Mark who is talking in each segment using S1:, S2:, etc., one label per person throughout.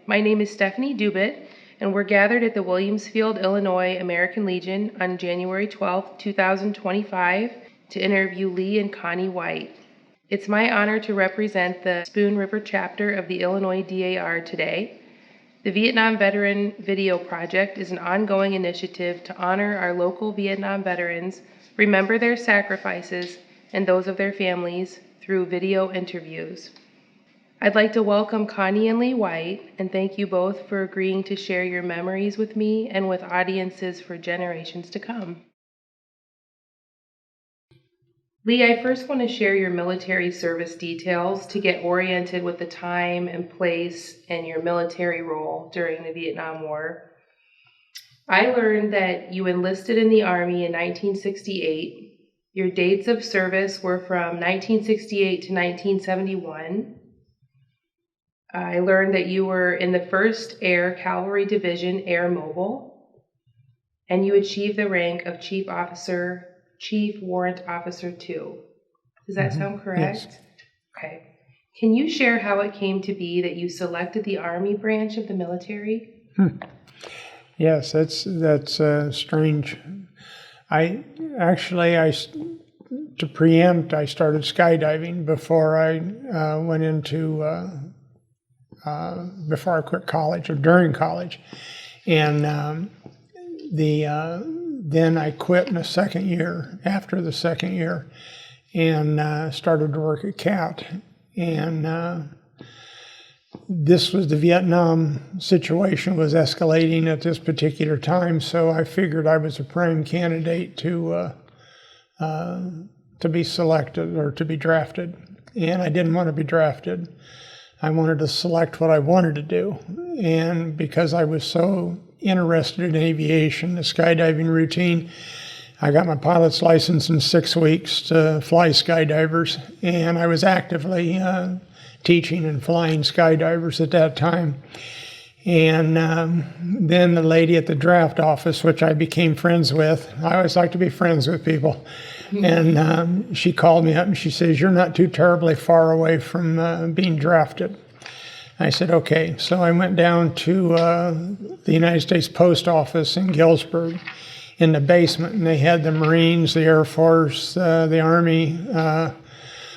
S1: My name is Stephanie Dubit, and we're gathered at the Williamsfield, Illinois American Legion on January 12, 2025 to interview Lee and Connie Wight. It's my honor to represent the Spoon River chapter of the Illinois DAR today. The Vietnam Veteran Video Project is an ongoing initiative to honor our local Vietnam veterans, remember their sacrifices and those of their families through video interviews. I'd like to welcome Connie and Lee Wight and thank you both for agreeing to share your memories with me and with audiences for generations to come. Lee, I first want to share your military service details to get oriented with the time and place and your military role during the Vietnam War. I learned that you enlisted in the Army in 1968. Your dates of service were from 1968 to 1971. I learned that you were in the 1st Air Cavalry Division Air Mobile, and you achieved the rank of Chief Warrant Officer 2. Does that sound correct?
S2: Yes.
S1: Okay. Can you share how it came to be that you selected the Army branch of the military?
S2: Yes, that's strange. To preempt, I started skydiving before I went into before I quit college or during college, and then I quit in the second year. After the second year, and started to work at CAT, and this was the Vietnam situation was escalating at this particular time, so I figured I was a prime candidate to be selected or to be drafted, and I didn't want to be drafted. I wanted to select what I wanted to do, and because I was so interested in aviation, the skydiving routine, I got my pilot's license in 6 weeks to fly skydivers, and I was actively teaching and flying skydivers at that time. And then the lady at the draft office, which I became friends with, I always like to be friends with people, and she called me up and she says, "You're not too terribly far away from being drafted." I said, okay. So I went down to the United States Post Office in Galesburg in the basement, and they had the Marines, the Air Force, the Army,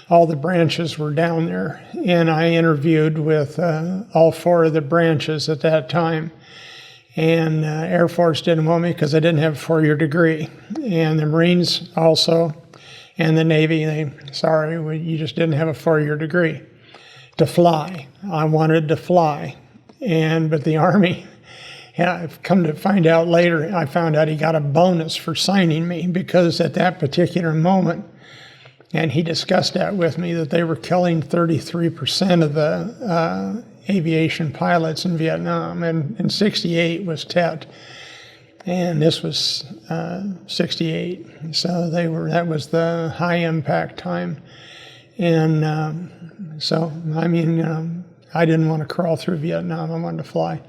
S2: all the branches were down there. And I interviewed with all 4 of the branches at that time. And Air Force didn't want me because I didn't have a 4-year degree. And the Marines also, and the Navy, you just didn't have a 4-year degree to fly. I wanted to fly. But the Army, I've come to find out later, I found out he got a bonus for signing me, because at that particular moment, and he discussed that with me, that they were killing 33% of the aviation pilots in Vietnam, and in 68 was Tet, and this was 68. So that was the high impact time, and I didn't want to crawl through Vietnam. I wanted to fly,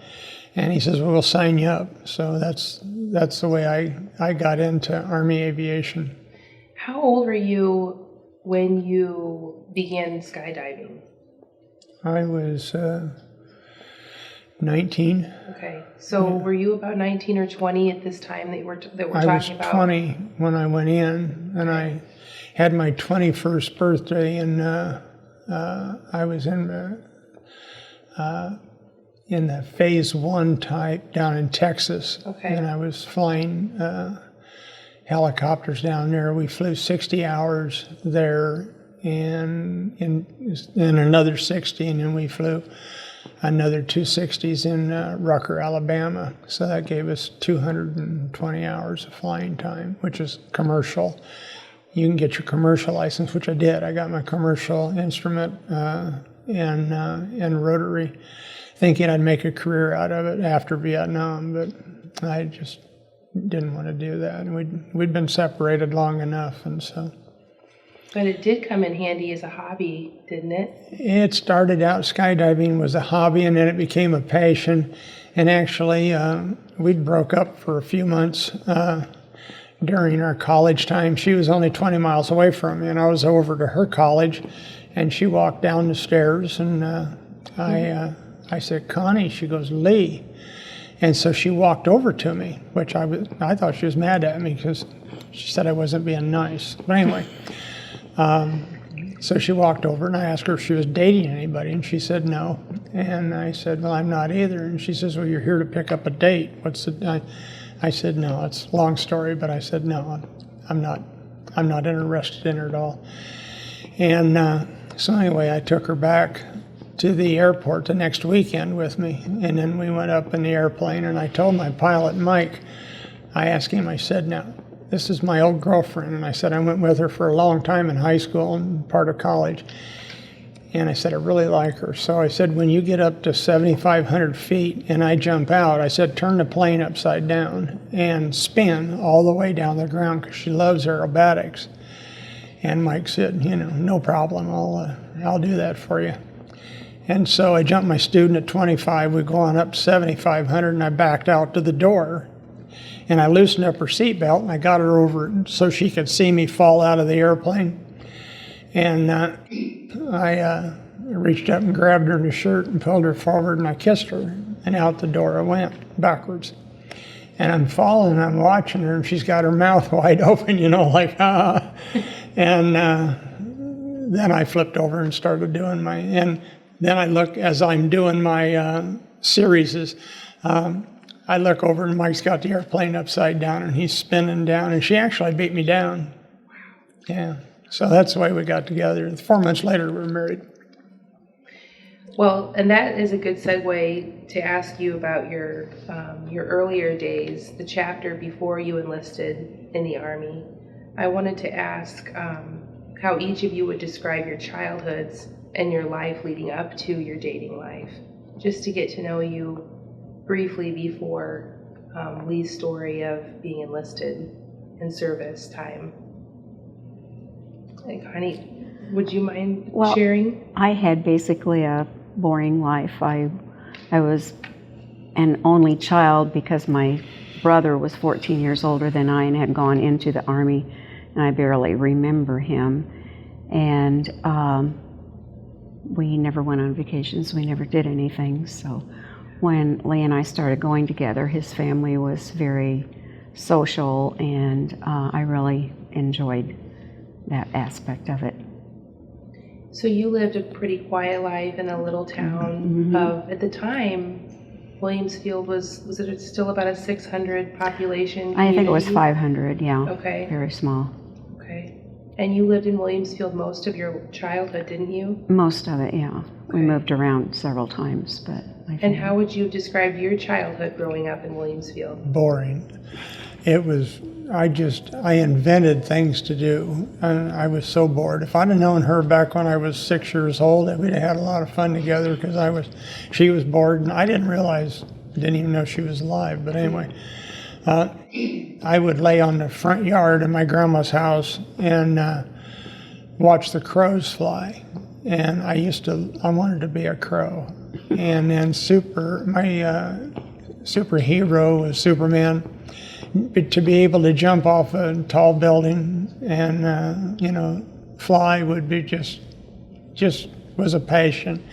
S2: and he says, "Well, we'll sign you up." So that's the way I got into Army aviation.
S1: How old were you when you began skydiving?
S2: I was 19.
S1: Okay, so were you about 19 or 20 at this time that we're talking about?
S2: I was 20 when I went in, and I had my 21st birthday, and I was in the Phase 1 type down in Texas.
S1: Okay.
S2: And I was flying helicopters down there. We flew 60 hours there, and another 60, and then we flew another 260s in Rucker, Alabama. So that gave us 220 hours of flying time, which is commercial. You can get your commercial license, which I did. I got my commercial instrument and rotary, thinking I'd make a career out of it after Vietnam, but I just didn't want to do that. And we'd been separated long enough, and so.
S1: But it did come in handy as a hobby, didn't it?
S2: It started out, skydiving was a hobby, and then it became a passion. And actually, we'd broke up for a few months during our college time. She was only 20 miles away from me, and I was over to her college, and she walked down the stairs, and I I said, Connie. She goes, Lee. And so she walked over to me, which I thought she was mad at me because she said I wasn't being nice. But anyway, so she walked over and I asked her if she was dating anybody, and she said no. And I said, well, I'm not either. And she says, well, you're here to pick up a date. I said, no, it's a long story, but I said, no, I'm not interested in her at all. And so anyway, I took her back to the airport the next weekend with me, and then we went up in the airplane, and I told my pilot, Mike, I asked him, I said, now, this is my old girlfriend, and I said I went with her for a long time in high school and part of college, and I said I really like her. So I said, when you get up to 7,500 feet and I jump out, I said, turn the plane upside down and spin all the way down the ground, because she loves aerobatics. And Mike said, no problem, I'll do that for you. And so I jumped my student at 25, we go on up 7,500, and I backed out to the door. And I loosened up her seatbelt, and I got her over so she could see me fall out of the airplane. And I reached up and grabbed her in the shirt and pulled her forward, and I kissed her. And out the door I went, backwards. And I'm falling, and I'm watching her, and she's got her mouth wide open, like, ah. And then I flipped over and started doing and then I look, as I'm doing my series, I look over and Mike's got the airplane upside down and he's spinning down, and she actually beat me down. Yeah, so that's the way we got together. 4 months later, we were married.
S1: Well, and that is a good segue to ask you about your earlier days, the chapter before you enlisted in the Army. I wanted to ask how each of you would describe your childhoods and your life leading up to your dating life, just to get to know you briefly before Lee's story of being enlisted and service time. And Connie, would you mind sharing?
S3: I had basically a boring life. I was an only child because my brother was 14 years older than I and had gone into the Army, and I barely remember him. And we never went on vacations. We never did anything. So when Lee and I started going together, his family was very social, and I really enjoyed that aspect of it.
S1: So you lived a pretty quiet life in a little town of, at the time, Williamsfield was it still about a 600 population community?
S3: I think it was 500, yeah.
S1: Okay.
S3: Very small.
S1: Okay. And you lived in Williamsfield most of your childhood, didn't you?
S3: Most of it, yeah.
S1: Okay.
S3: We moved around several times, but
S1: And how would you describe your childhood growing up in Williamsfield?
S2: Boring. It was, I invented things to do, and I was so bored. If I'd have known her back when I was 6 years old, we'd have had a lot of fun together, because she was bored, and I didn't even know she was alive, but anyway. I would lay on the front yard of my grandma's house and watch the crows fly. And I wanted to be a crow. And then my superhero was Superman. But to be able to jump off a tall building and, fly would be just was a passion.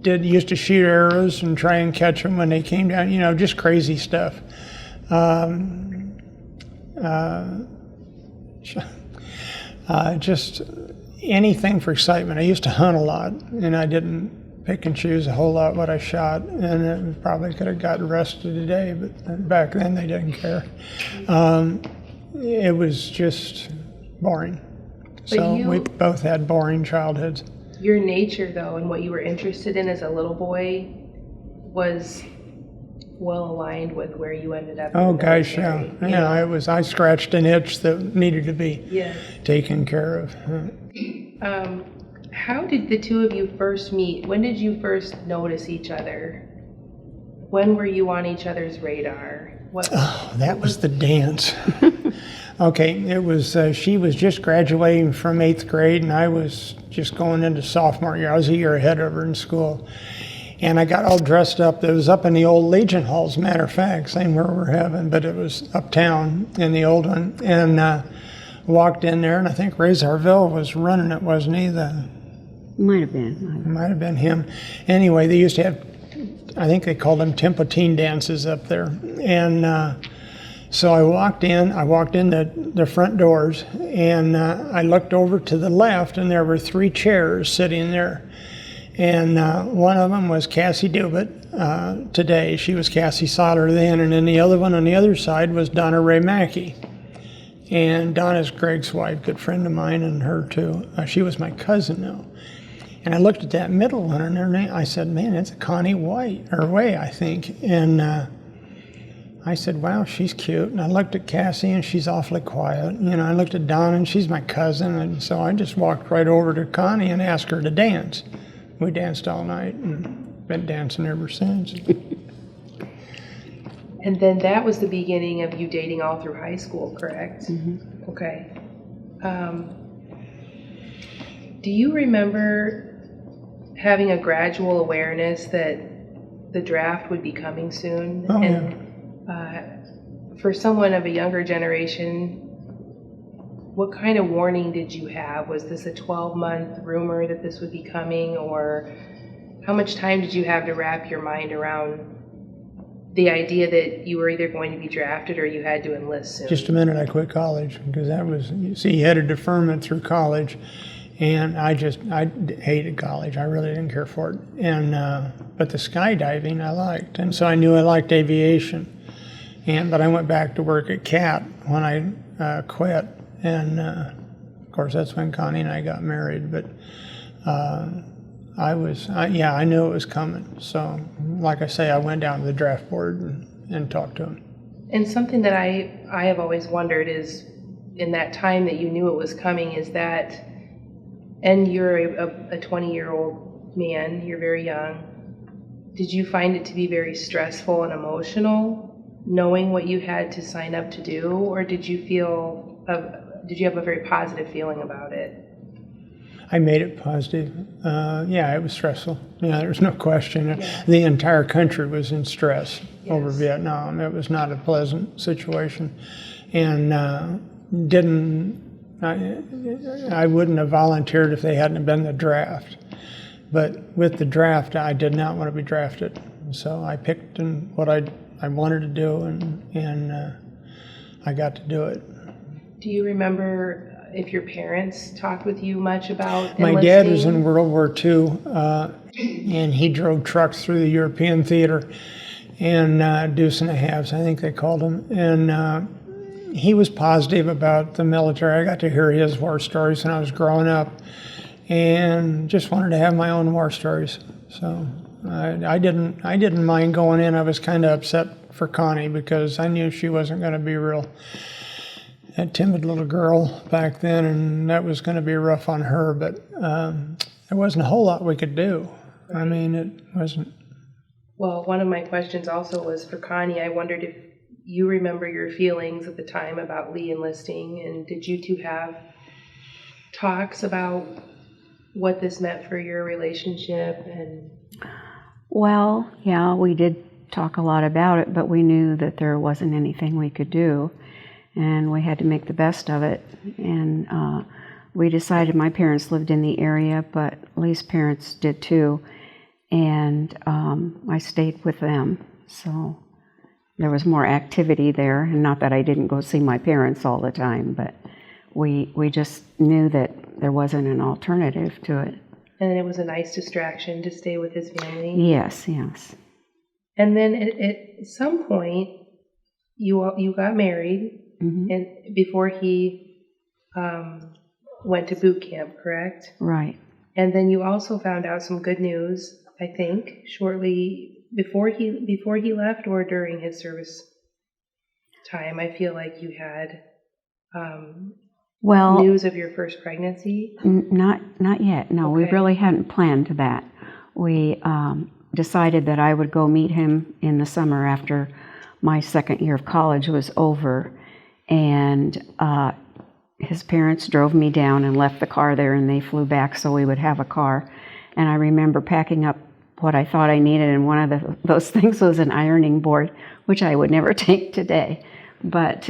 S2: Used to shoot arrows and try and catch them when they came down, just crazy stuff. Just anything for excitement. I used to hunt a lot, and I didn't pick and choose a whole lot what I shot, and it probably could have got arrested today, but back then they didn't care. It was just boring. So we both had boring childhoods.
S1: Your nature, though, and what you were interested in as a little boy was well aligned with where you ended up.
S2: Oh gosh, yeah. I scratched an itch that needed to be taken care of.
S1: How did the two of you first meet? When did you first notice each other? When were you on each other's radar?
S2: That was the dance. Okay, it was, she was just graduating from 8th grade, and I was just going into sophomore year. I was a year ahead of her in school. And I got all dressed up. It was up in the old Legion Hall, as a matter of fact, same where we're having, but it was uptown in the old one. And walked in there, and I think Ray Zarville was running it, wasn't he?
S3: Might have been.
S2: It might have been him. Anyway, they used to have, I think they called them Tempotine dances up there. And so I walked in the front doors, and I looked over to the left, and there were 3 chairs sitting there. And one of them was Cassie Dubit today. She was Cassie Sauter then. And then the other one on the other side was Donna Ray Mackey. And Donna's Greg's wife, good friend of mine, and her too. She was my cousin now. And I looked at that middle one, and her name, I said, man, it's Connie White, or Way, I think. And I said, wow, she's cute. And I looked at Cassie, and she's awfully quiet. You know, I looked at Donna, and she's my cousin. And so I just walked right over to Connie and asked her to dance. We danced all night and been dancing ever since.
S1: And then that was the beginning of you dating all through high school, correct?
S3: Mm-hmm.
S1: Okay. Do you remember having a gradual awareness that the draft would be coming soon?
S2: Oh,
S1: and for someone of a younger generation, what kind of warning did you have? Was this a 12-month rumor that this would be coming, or how much time did you have to wrap your mind around the idea that you were either going to be drafted or you had to enlist soon?
S2: Just a minute, I quit college, because that was, you see, you had a deferment through college, and I hated college. I really didn't care for it. And but the skydiving I liked, and so I knew I liked aviation. But I went back to work at CAT when I quit. And of course, that's when Connie and I got married. But I knew it was coming. So, like I say, I went down to the draft board and talked to him.
S1: And something that I have always wondered is, in that time that you knew it was coming, is that, and you're a 20-year-old man, you're very young, did you find it to be very stressful and emotional, knowing what you had to sign up to do, or did you have a very positive feeling about it?
S2: I made it positive. It was stressful. Yeah, there's no question.
S1: Yeah.
S2: The entire country was in stress over
S1: Yes.
S2: Vietnam. It was not a pleasant situation. And I wouldn't have volunteered if they hadn't been the draft. But with the draft, I did not want to be drafted. So I picked what I wanted to do, and I got to do it.
S1: Do you remember if your parents talked with you much about enlisting?
S2: My dad was in World War II, and he drove trucks through the European theater, and deuce and a halves, I think they called them. And he was positive about the military. I got to hear his war stories when I was growing up, and just wanted to have my own war stories. So I didn't mind going in. I was kind of upset for Connie because I knew she wasn't going to be a timid little girl back then, and that was going to be rough on her. But there wasn't a whole lot we could do. I mean, it wasn't.
S1: Well, one of my questions also was for Connie. I wondered if you remember your feelings at the time about Lee enlisting, and did you two have talks about what this meant for your relationship? And
S3: Well, yeah, we did talk a lot about it, but we knew that there wasn't anything we could do, and we had to make the best of it. And we decided, my parents lived in the area, but Lee's parents did too, and I stayed with them. So there was more activity there, and not that I didn't go see my parents all the time, but we just knew that there wasn't an alternative to it.
S1: And then it was a nice distraction to stay with his family.
S3: Yes.
S1: And then at some point, you got married,
S3: Mm-hmm.
S1: and before he went to boot camp, correct?
S3: Right.
S1: And then you also found out some good news, I think, shortly before he left or during his service time. I feel like you had news of your first pregnancy.
S3: Not yet. No,
S1: Okay.
S3: we really hadn't planned that. We decided that I would go meet him in the summer after my second year of college was over, and his parents drove me down and left the car there, and they flew back so we would have a car. And I remember packing up what I thought I needed, and one of those things was an ironing board, which I would never take today. But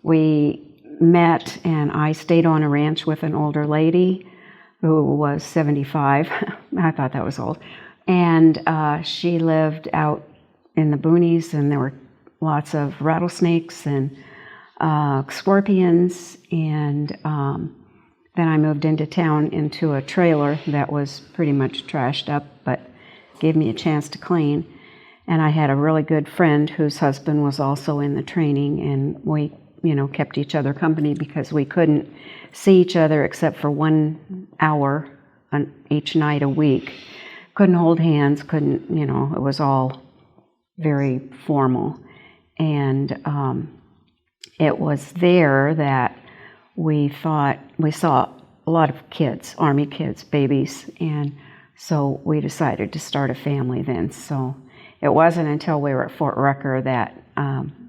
S3: we met, and I stayed on a ranch with an older lady who was 75. I thought that was old. And she lived out in the boonies, and there were lots of rattlesnakes and scorpions. And then I moved into town into a trailer that was pretty much trashed up, but gave me a chance to clean. And I had a really good friend whose husband was also in the training, and we, kept each other company because we couldn't see each other except for 1 hour on each night a week. Couldn't hold hands, couldn't, it was all very formal. And it was there that we saw a lot of kids, Army kids, babies, and so we decided to start a family then. So it wasn't until we were at Fort Rucker that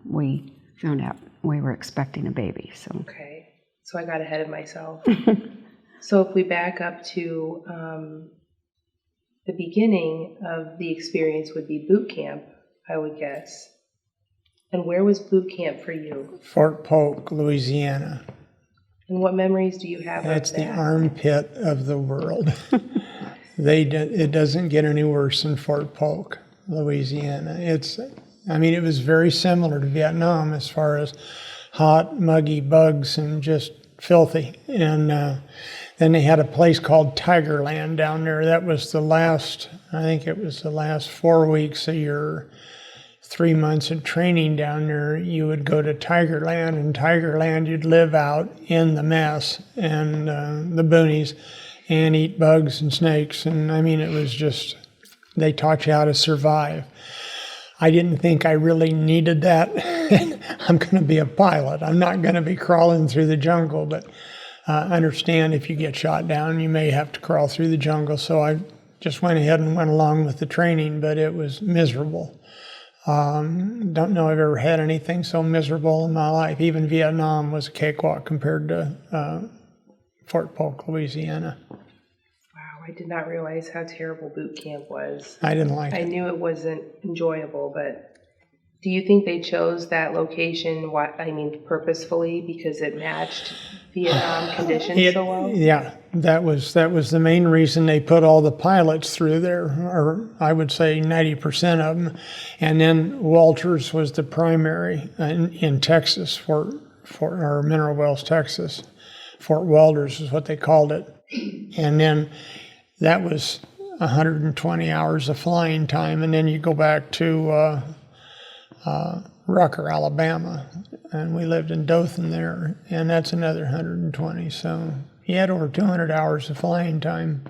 S3: we found out we were expecting a baby. So
S1: Okay, so I got ahead of myself. So if we back up to the beginning of the experience would be boot camp, I would guess. And where was boot camp for you?
S2: Fort Polk, Louisiana.
S1: And what memories do you have
S2: That's
S1: of that?
S2: the armpit of the world. It doesn't get any worse than Fort Polk, Louisiana. It was very similar to Vietnam as far as hot, muggy bugs and just filthy. And then they had a place called Tigerland down there. That was I think it was the last 4 weeks of your 3 months of training down there. You would go to Tigerland, and Tigerland you'd live out in the mess and the boonies and eat bugs and snakes. And it was just, they taught you how to survive. I didn't think I really needed that. I'm going to be a pilot. I'm not going to be crawling through the jungle, but understand if you get shot down, you may have to crawl through the jungle. So I just went ahead and went along with the training, but it was miserable. Don't know I've ever had anything so miserable in my life. Even Vietnam was a cakewalk compared to Fort Polk, Louisiana.
S1: Wow, I did not realize how terrible boot camp was.
S2: I didn't like
S1: I
S2: it.
S1: knew it wasn't enjoyable, but do you think they chose that location, purposefully because it matched Vietnam conditions so well?
S2: Yeah, that was the main reason they put all the pilots through there, or I would say 90% of them. And then Walters was the primary in Texas, or Mineral Wells, Texas. Fort Welders is what they called it. And then that was 120 hours of flying time, and then you go back to Rucker, Alabama, and we lived in Dothan there, and that's another 120. So he had over 200 hours of flying time.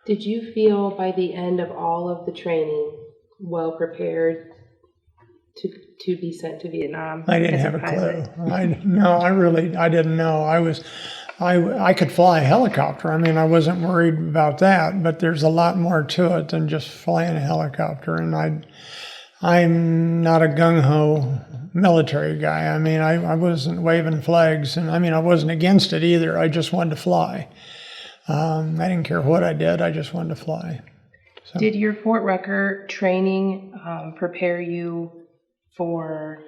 S1: Did you feel by the end of all of the training well prepared to be sent to Vietnam?
S2: I didn't have a clue. I didn't know. I could fly a helicopter. I wasn't worried about that, but there's a lot more to it than just flying a helicopter. And I'm not a gung-ho military guy. I wasn't waving flags, and I wasn't against it either. I just wanted to fly. I didn't care what I did. I just wanted to fly. So.
S1: Did your Fort Rucker training prepare you for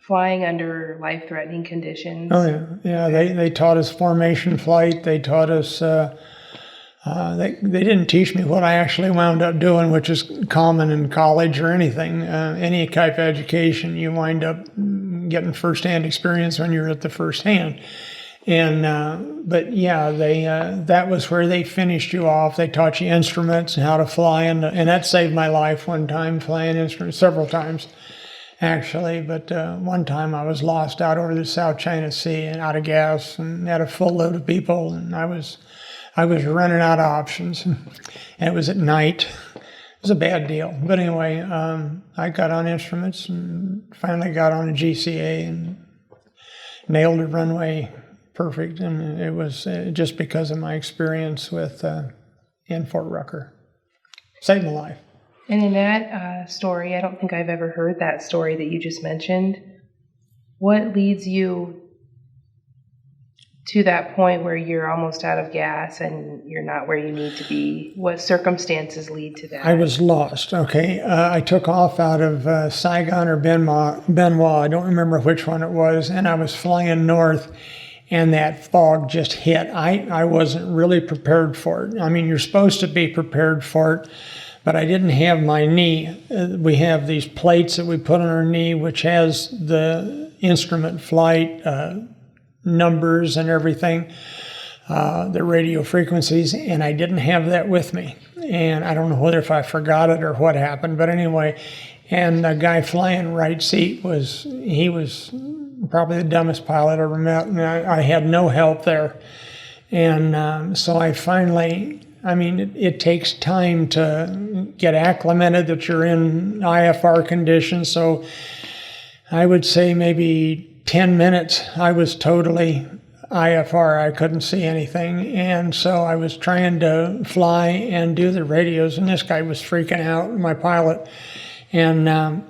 S1: flying under life-threatening conditions?
S2: Oh yeah. They taught us formation flight. They taught us. They didn't teach me what I actually wound up doing, which is common in college or anything. Any type of education, you wind up getting first-hand experience when you're at the first hand. And but yeah, that was where they finished you off. They taught you instruments and how to fly, and that saved my life one time, flying instruments, several times actually. But one time I was lost out over the South China Sea and out of gas and had a full load of people, and I was running out of options, and it was at night. It was a bad deal. But anyway, I got on instruments and finally got on a GCA and nailed the runway perfect. And it was just because of my experience with in Fort Rucker. Saved my life.
S1: And in that story, I don't think I've ever heard that story that you just mentioned. What leads you to that point where you're almost out of gas and you're not where you need to be? What circumstances lead to that?
S2: I was lost, okay. I took off out of Saigon or Benoit, I don't remember which one it was, and I was flying north, and that fog just hit. I wasn't really prepared for it. I mean, you're supposed to be prepared for it, but I didn't have my knee. We have these plates that we put on our knee, which has the instrument flight numbers and everything, the radio frequencies, and I didn't have that with me. And I don't know whether if I forgot it or what happened, but anyway, and the guy flying right seat was probably the dumbest pilot I ever met, and I had no help there. And so I finally, I mean, it takes time to get acclimated that you're in IFR conditions, so I would say maybe 10 minutes I was totally IFR. I couldn't see anything, and so I was trying to fly and do the radios, and this guy was freaking out, my pilot. And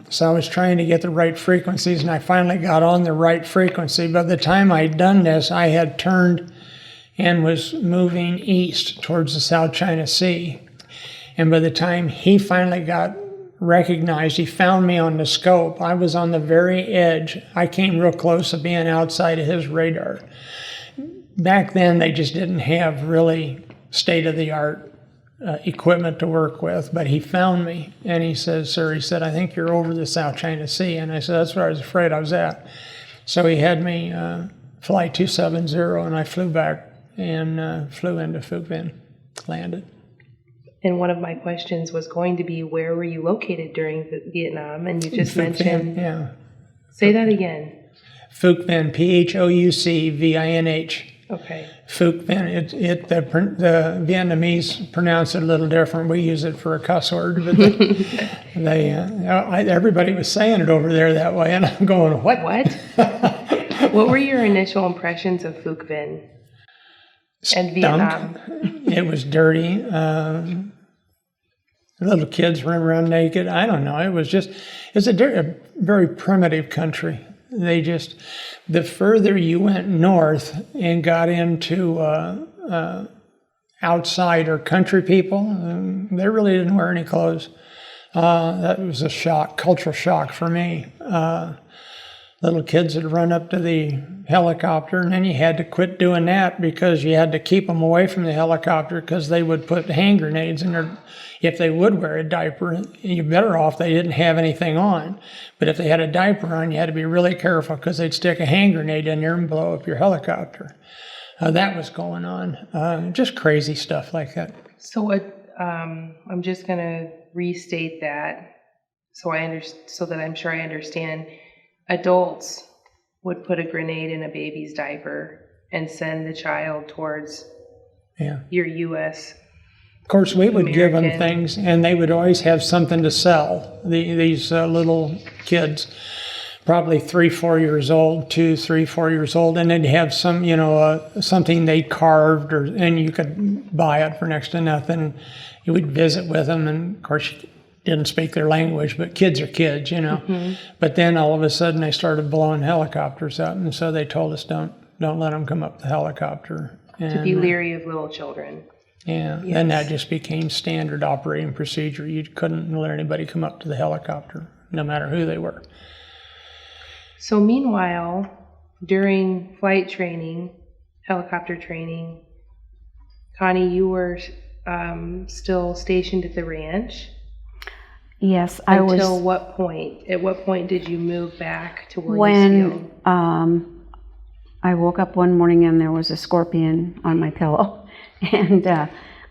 S2: so I was trying to get the right frequencies, and I finally got on the right frequency. By the time I'd done this, I had turned and was moving east towards the South China Sea. And by the time he finally got recognized, he found me on the scope. I was on the very edge. I came real close to being outside of his radar. Back then, they just didn't have really state-of-the-art equipment to work with, but he found me, and he says, "Sir," he said, "I think you're over the South China Sea." And I said, "That's what I was afraid I was at." So he had me fly 270, and I flew back and flew into Phuc Vinh, landed.
S1: And one of my questions was going to be, where were you located during Vietnam? And you just
S2: Phuc Vinh,
S1: mentioned,
S2: yeah.
S1: Say that again.
S2: Phuc Vinh, Phoucvinh.
S1: Okay.
S2: Phuc Vinh. The Vietnamese pronounce it a little different. We use it for a cuss word, but everybody was saying it over there that way, and I'm going, what?
S1: What? What were your initial impressions of Phuc Vinh and Vietnam?
S2: It was dirty. Little kids running around naked. I don't know. It's a very primitive country. The further you went north and got into outside or country people, they really didn't wear any clothes. That was a shock, cultural shock for me. Little kids would run up to the helicopter, and then you had to quit doing that because you had to keep them away from the helicopter because they would put hand grenades in their. If they would wear a diaper, you're better off they didn't have anything on. But if they had a diaper on, you had to be really careful because they'd stick a hand grenade in there and blow up your helicopter. That was going on. Just crazy stuff like that.
S1: So I'm just going to restate that so that I'm sure I understand. Adults would put a grenade in a baby's diaper and send the child towards your U.S.
S2: Of course, we would give them things, and they would always have something to sell. These little kids, probably 3, 4 years old, 2, 3, 4 years old, and they'd have some, something they carved, and you could buy it for next to nothing. You would visit with them, and of course, you didn't speak their language, but kids are kids, Mm-hmm. But then all of a sudden, they started blowing helicopters up, and so they told us, don't let them come up the helicopter.
S1: To be leery of little children.
S2: Yeah,
S1: yes.
S2: Then that just became standard operating procedure. You couldn't let anybody come up to the helicopter, no matter who they were.
S1: So meanwhile, during flight training, helicopter training, Connie, you were still stationed at the ranch?
S3: Yes, I was.
S1: Until what point? At what point did you move back to Williamsfield?
S3: When I woke up one morning and there was a scorpion on my pillow. And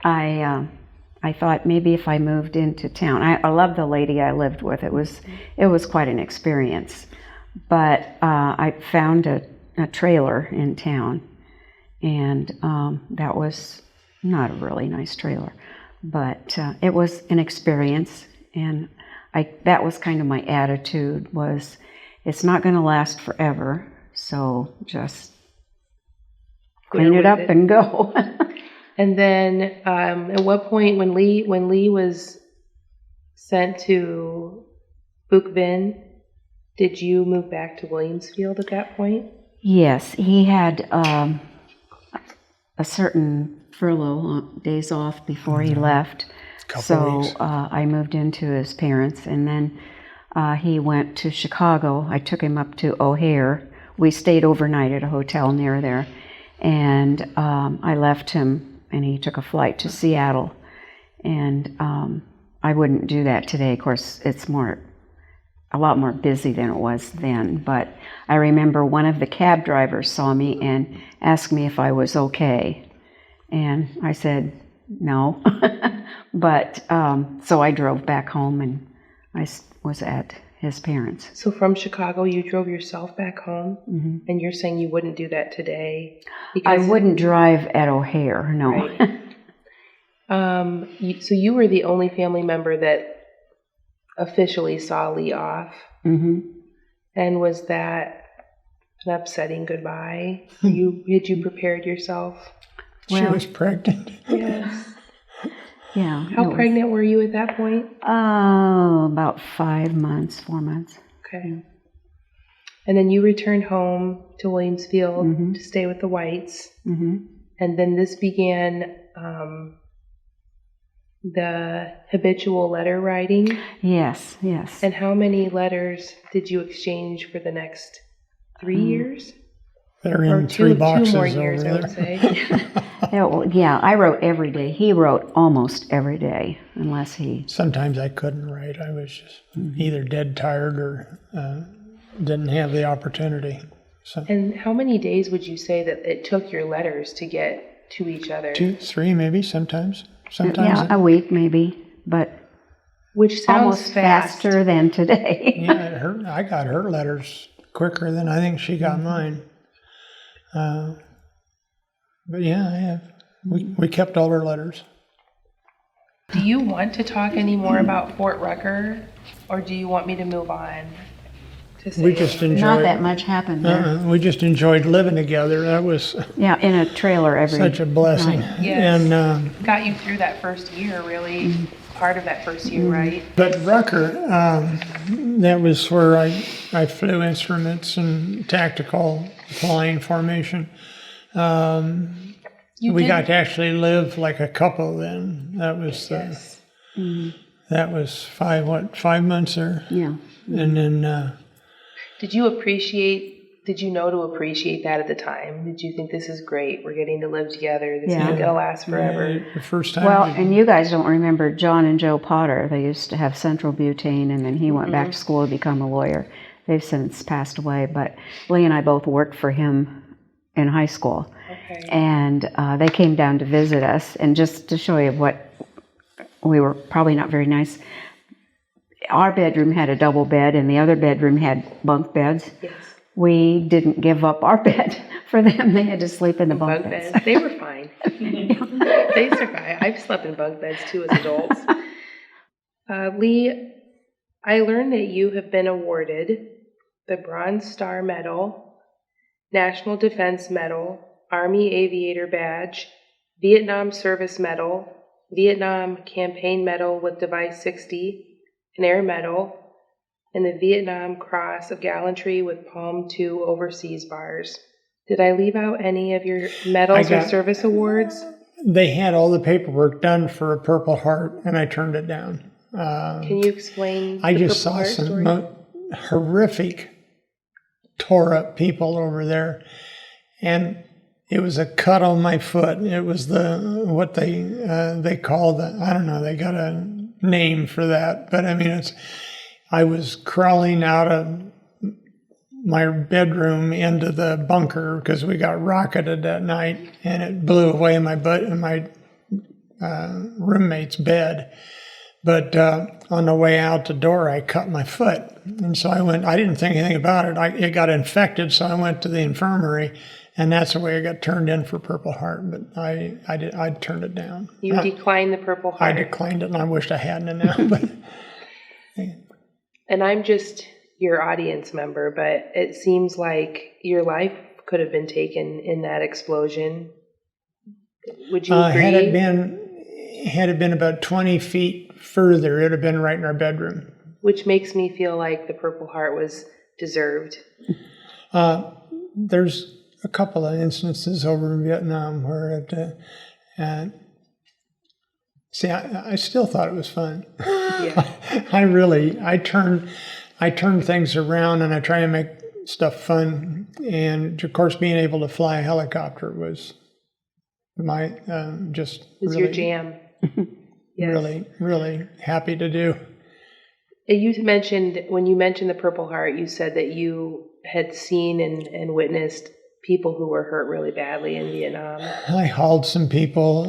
S3: I thought maybe if I moved into town, I loved the lady I lived with. It was quite an experience. But I found a trailer in town, and that was not a really nice trailer, but it was an experience. And that was kind of my attitude, was it's not going to last forever, so just clean it up and go.
S1: And then at what point, when Lee was sent to Phuc Vinh, did you move back to Williamsfield at that point?
S3: Yes, he had a certain furlough, days off before he left. So I moved into his parents, and then he went to Chicago. I took him up to O'Hare. We stayed overnight at a hotel near there. And I left him, and he took a flight to Seattle. And I wouldn't do that today. Of course, it's a lot more busy than it was then. But I remember one of the cab drivers saw me and asked me if I was okay. And I said, no. But so I drove back home, and I was at his parents.
S1: So from Chicago, you drove yourself back home,
S3: Mm-hmm.
S1: and you're saying you wouldn't do that today?
S3: I wouldn't drive at O'Hare, no.
S1: Right. So you were the only family member that officially saw Lee off.
S3: Mm-hmm.
S1: And was that an upsetting goodbye? Had you prepared yourself?
S2: She was pregnant.
S1: Yes.
S3: Yeah.
S1: How pregnant were you at that point?
S3: About 4 months.
S1: Okay. And then you returned home to Williamsfield
S3: Mm-hmm.
S1: to stay with the Whites.
S3: Mm-hmm.
S1: And then this began the habitual letter writing.
S3: Yes.
S1: And how many letters did you exchange for the next 3 years?
S2: They're in three boxes
S1: 2 more
S2: over
S1: years, I would
S2: there.
S1: say.
S3: Yeah, I wrote every day. He wrote almost every day, unless he...
S2: Sometimes I couldn't write. I was just either dead tired or didn't have the opportunity. So
S1: And how many days would you say that it took your letters to get to each other?
S2: 2, 3 maybe sometimes.
S3: Yeah, a week maybe, but
S1: Which sounds
S3: almost
S1: fast.
S3: faster than today.
S2: Yeah, I got her letters quicker than I think she got mine. But yeah, I have. We kept all her letters.
S1: Do you want to talk any more about Fort Rucker, or do you want me to move on?
S2: We just enjoyed.
S3: Not that much happened there.
S2: We just enjoyed living together. That was
S3: Yeah, in a trailer every
S2: such a blessing.
S3: night.
S1: Yes.
S2: And
S1: Got you through that first year, really. Part of that first year, right?
S2: but Rucker, that was where I flew instruments and tactical flying formation. We got to actually live like a couple then. That was
S1: Yes.
S2: that was 5 months there.
S3: Yeah.
S2: And then
S1: Did you know to appreciate that at the time? Did you think this is great? We're getting to live together. This
S3: Yeah.
S1: is going to last forever.
S2: the first time.
S3: Well, and you guys don't remember John and Joe Potter. They used to have Central Butane, and then he went back to school to become a lawyer. They've since passed away, but Lee and I both worked for him in high school.
S1: Okay.
S3: And they came down to visit us, and just to show you what, we were probably not very nice. Our bedroom had a double bed, and the other bedroom had bunk beds.
S1: Yes.
S3: We didn't give up our bed for them. They had to sleep in the bunk
S1: Bunk
S3: beds.
S1: beds. They were fine. They survived. I've slept in bunk beds too as adults. Lee, I learned that you have been awarded the Bronze Star Medal, National Defense Medal, Army Aviator Badge, Vietnam Service Medal, Vietnam Campaign Medal with Device 60, an Air Medal, and the Vietnam Cross of Gallantry with Palm 2 Overseas Bars. Did I leave out any of your medals or service awards?
S2: They had all the paperwork done for a Purple Heart, and I turned it down.
S1: Can you explain
S2: I
S1: the
S2: just
S1: Purple
S2: saw
S1: Heart
S2: some
S1: story?
S2: horrific, tore up people over there, and it was a cut on my foot. It was what they call I don't know. They got a name for that, but I mean I was crawling out of my bedroom into the bunker because we got rocketed that night, and it blew away my roommate's bed. But on the way out the door, I cut my foot, and so I didn't think anything about it. It got infected, so I went to the infirmary, and that's the way I got turned in for Purple Heart. But I turned it down.
S1: You declined the Purple
S2: I
S1: Heart.
S2: declined it, and I wished I hadn't now. But
S1: And I'm just your audience member, but it seems like your life could have been taken in that explosion. Would you agree?
S2: Had it been about 20 feet further, it would have been right in our bedroom.
S1: Which makes me feel like the Purple Heart was deserved.
S2: There's a couple of instances over in Vietnam where I still thought it was fun.
S1: Yeah.
S2: I turned things around, and I try to make stuff fun. And of course, being able to fly a helicopter was my just
S1: It's
S2: really,
S1: your jam. Yes.
S2: really happy to do.
S1: You mentioned, when you mentioned the Purple Heart, you said that you had seen and witnessed people who were hurt really badly in Vietnam.
S2: I hauled some people,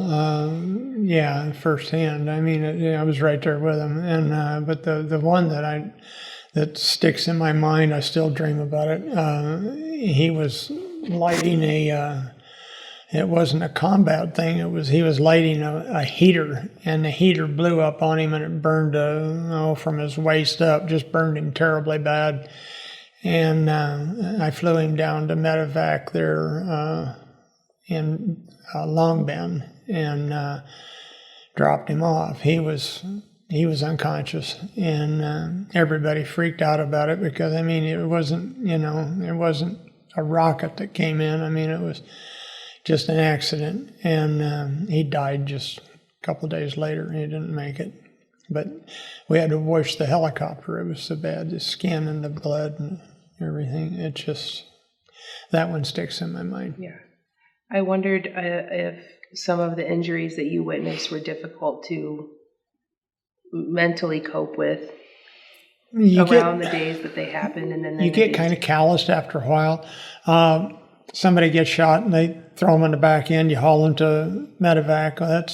S2: firsthand. I mean, I was right there with them. And but the one that sticks in my mind, I still dream about it. He was lighting it wasn't a combat thing. He was lighting a heater, and the heater blew up on him, and it burned from his waist up, just burned him terribly bad. And I flew him down to medevac there in Long Binh and dropped him off. He was unconscious, and everybody freaked out about it because, I mean, it wasn't a rocket that came in. I mean, it was just an accident, and he died just a couple of days later. He didn't make it. But we had to wash the helicopter. It was so bad, the skin and the blood and everything. It just, that one sticks in my mind.
S1: Yeah. I wondered if some of the injuries that you witnessed were difficult to mentally cope with around the days that they happened. And then
S2: you get kind of calloused after a while. Somebody gets shot and they throw them in the back end. You haul them to medevac. Well,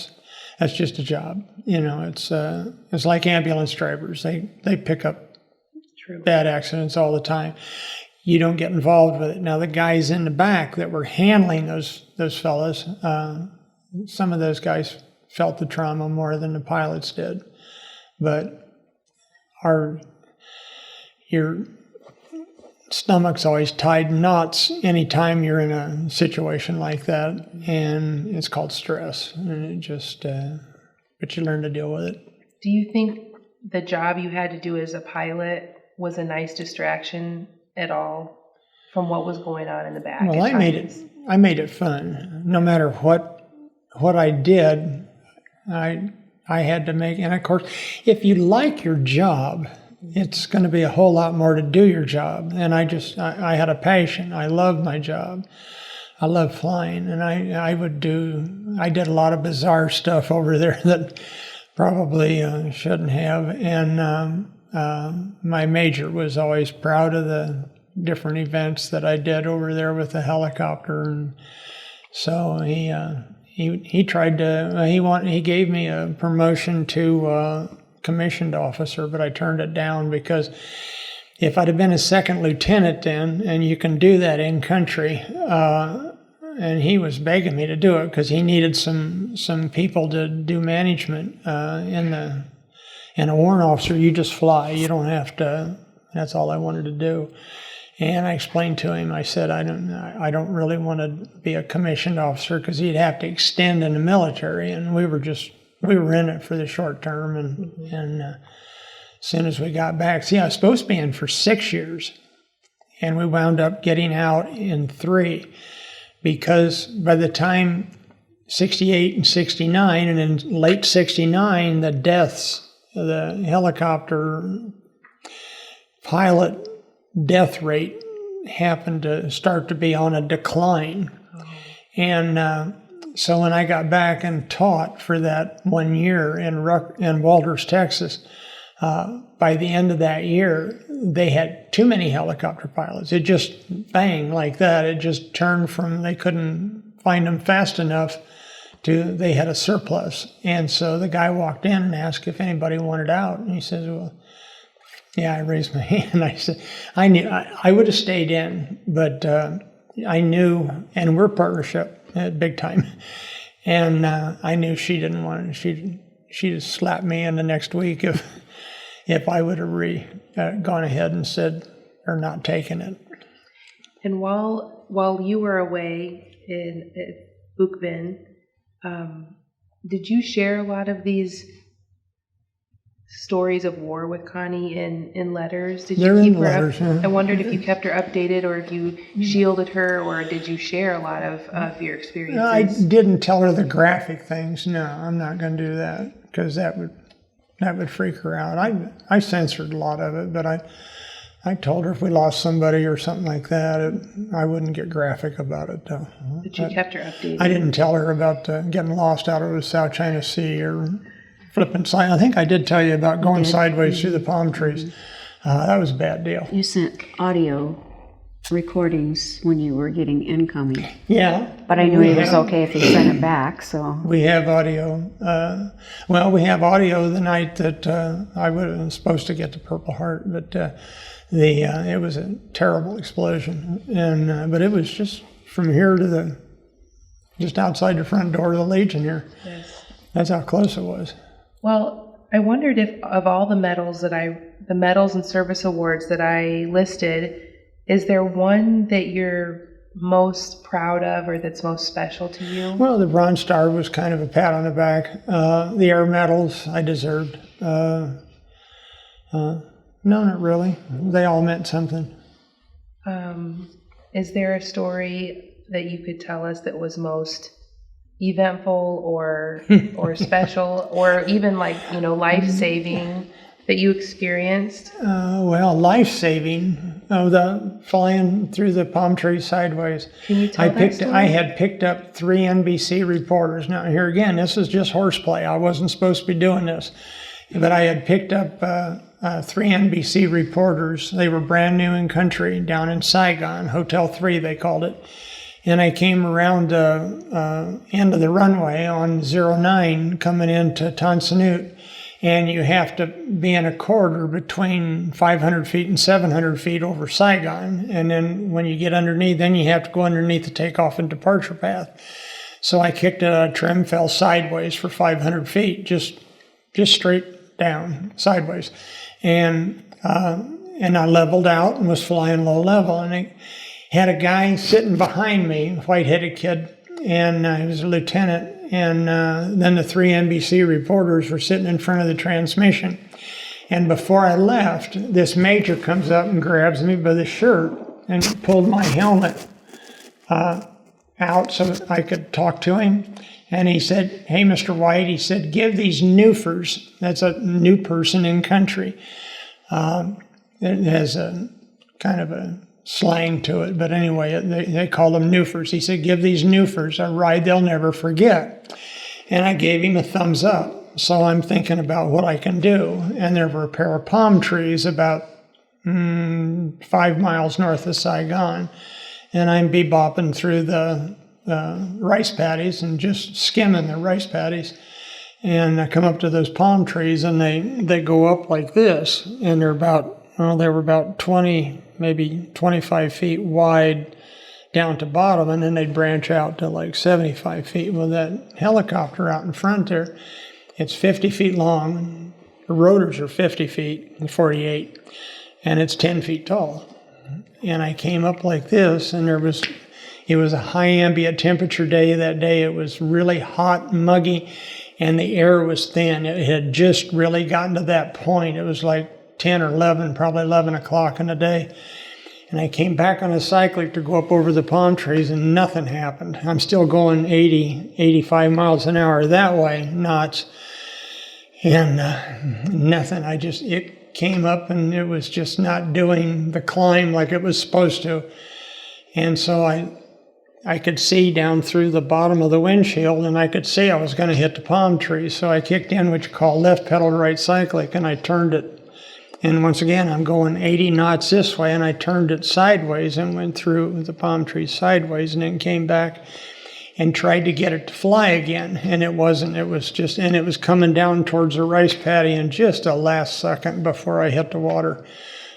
S2: that's just a job. It's like ambulance drivers. They pick up bad accidents all the time. You don't get involved with it. Now the guys in the back that were handling those fellas, some of those guys felt the trauma more than the pilots did. But your stomach's always tied in knots anytime you're in a situation like that, and it's called stress. And it just, but you learn to deal with it.
S1: Do you think the job you had to do as a pilot was a nice distraction at all from what was going on in the back?
S2: Well, I made it fun. No matter what I did, I had to make, and of course, if you like your job, it's going to be a whole lot more to do your job. And I had a passion. I loved my job. I love flying, and I did a lot of bizarre stuff over there that probably shouldn't have. And my major was always proud of the different events that I did over there with the helicopter. And so he tried to, he gave me a promotion to commissioned officer, but I turned it down because if I'd have been a second lieutenant then, and you can do that in country, and he was begging me to do it because he needed some people to do management in a warrant officer. You just fly. You don't have to. That's all I wanted to do. And I explained to him, I said, I don't really want to be a commissioned officer because he'd have to extend in the military, and we were in it for the short term, and as soon as we got back, I was supposed to be in for 6 years, and we wound up getting out in 3, because by the time 68 and 69, and in late 69, the deaths, the helicopter pilot death rate happened to start to be on a decline. And so when I got back and taught for that 1 year in Walters, Texas, by the end of that year, they had too many helicopter pilots. It just bang like that. It just turned from they couldn't find them fast enough to they had a surplus. And so the guy walked in and asked if anybody wanted out. And he says, well, yeah, I raised my hand. I said, I knew I would have stayed in, but I knew, and we're partnership big time. And I knew she didn't want it. She'd have slapped me in the next week if I would have gone ahead and said, or not taken it.
S1: And while you were away in Buc Bin, did you share a lot of these stories of war with Connie in letters? Did you keep her
S2: letters,
S1: up?
S2: yeah.
S1: I wondered if you kept her updated, or if you shielded her, or did you share a lot of your experiences?
S2: I didn't tell her the graphic things. No, I'm not going to do that because that would freak her out. I censored a lot of it, but I told her if we lost somebody or something like that, I wouldn't get graphic about it, though.
S1: But you kept her updated.
S2: I didn't tell her about getting lost out of the South China Sea or flipping side. I think I did tell you about going sideways through the palm trees. That was a bad deal.
S3: You sent audio recordings when you were getting incoming.
S2: Yeah.
S3: But I knew it was okay if you sent it back, so.
S2: We have audio. We have audio the night that I was supposed to get the Purple Heart, but it was a terrible explosion. And but it was just from here to just outside the front door of the Legion here.
S1: Yes.
S2: That's how close it was.
S1: Well, I wondered if of all the medals the medals and service awards that I listed, is there one that you're most proud of or that's most special to you?
S2: Well, the Bronze Star was kind of a pat on the back. The Air Medals I deserved. No, not really. They all meant something.
S1: Is there a story that you could tell us that was most eventful or special or even life-saving that you experienced?
S2: Well, life-saving. The flying through the palm trees sideways.
S1: Can you tell that story?
S2: I had picked up 3 NBC reporters. Now, here again, this is just horseplay. I wasn't supposed to be doing this. But I had picked up 3 NBC reporters. They were brand new in country down in Saigon, Hotel 3 they called it. And I came around the end of the runway on 09 coming into Tan Son Nhut. And you have to be in a corridor between 500 feet and 700 feet over Saigon. And then when you get underneath, then you have to go underneath the takeoff and departure path. So I kicked it out of trim, fell sideways for 500 feet, just straight down, sideways. And I leveled out and was flying low level. And I had a guy sitting behind me, a white-headed kid, and he was a lieutenant. And then the 3 NBC reporters were sitting in front of the transmission. And before I left, this major comes up and grabs me by the shirt and pulled my helmet out so that I could talk to him. And he said, "Hey, Mr. Wight," he said, "give these newfers," that's a new person in country. It has a kind of a slang to it, but anyway, they call them newfers. He said, "Give these newfers a ride they'll never forget." And I gave him a thumbs up. So I'm thinking about what I can do. And there were a pair of palm trees about 5 miles north of Saigon. And I'm bebopping through the rice paddies and just skimming the rice paddies. And I come up to those palm trees and they go up like this. And they were about 20, maybe 25 feet wide down to bottom, and then they'd branch out to like 75 feet. Well, that helicopter out in front there, it's 50 feet long. The rotors are 50 feet and 48, and it's 10 feet tall. And I came up like this, and it was a high ambient temperature day that day. It was really hot and muggy, and the air was thin. It had just really gotten to that point. It was like 10 or 11, probably 11 o'clock in the day. And I came back on a cyclic to go up over the palm trees, and nothing happened. I'm still going 80, 85 miles an hour that way, knots. And nothing. It came up, and it was just not doing the climb like it was supposed to. And so I could see down through the bottom of the windshield, and I could see I was going to hit the palm trees. So I kicked in what you call left pedal to right cyclic, and I turned it. And once again, I'm going 80 knots this way, and I turned it sideways and went through the palm trees sideways, and then came back and tried to get it to fly again. And it wasn't. It was coming down towards the rice paddy, and just a last second before I hit the water,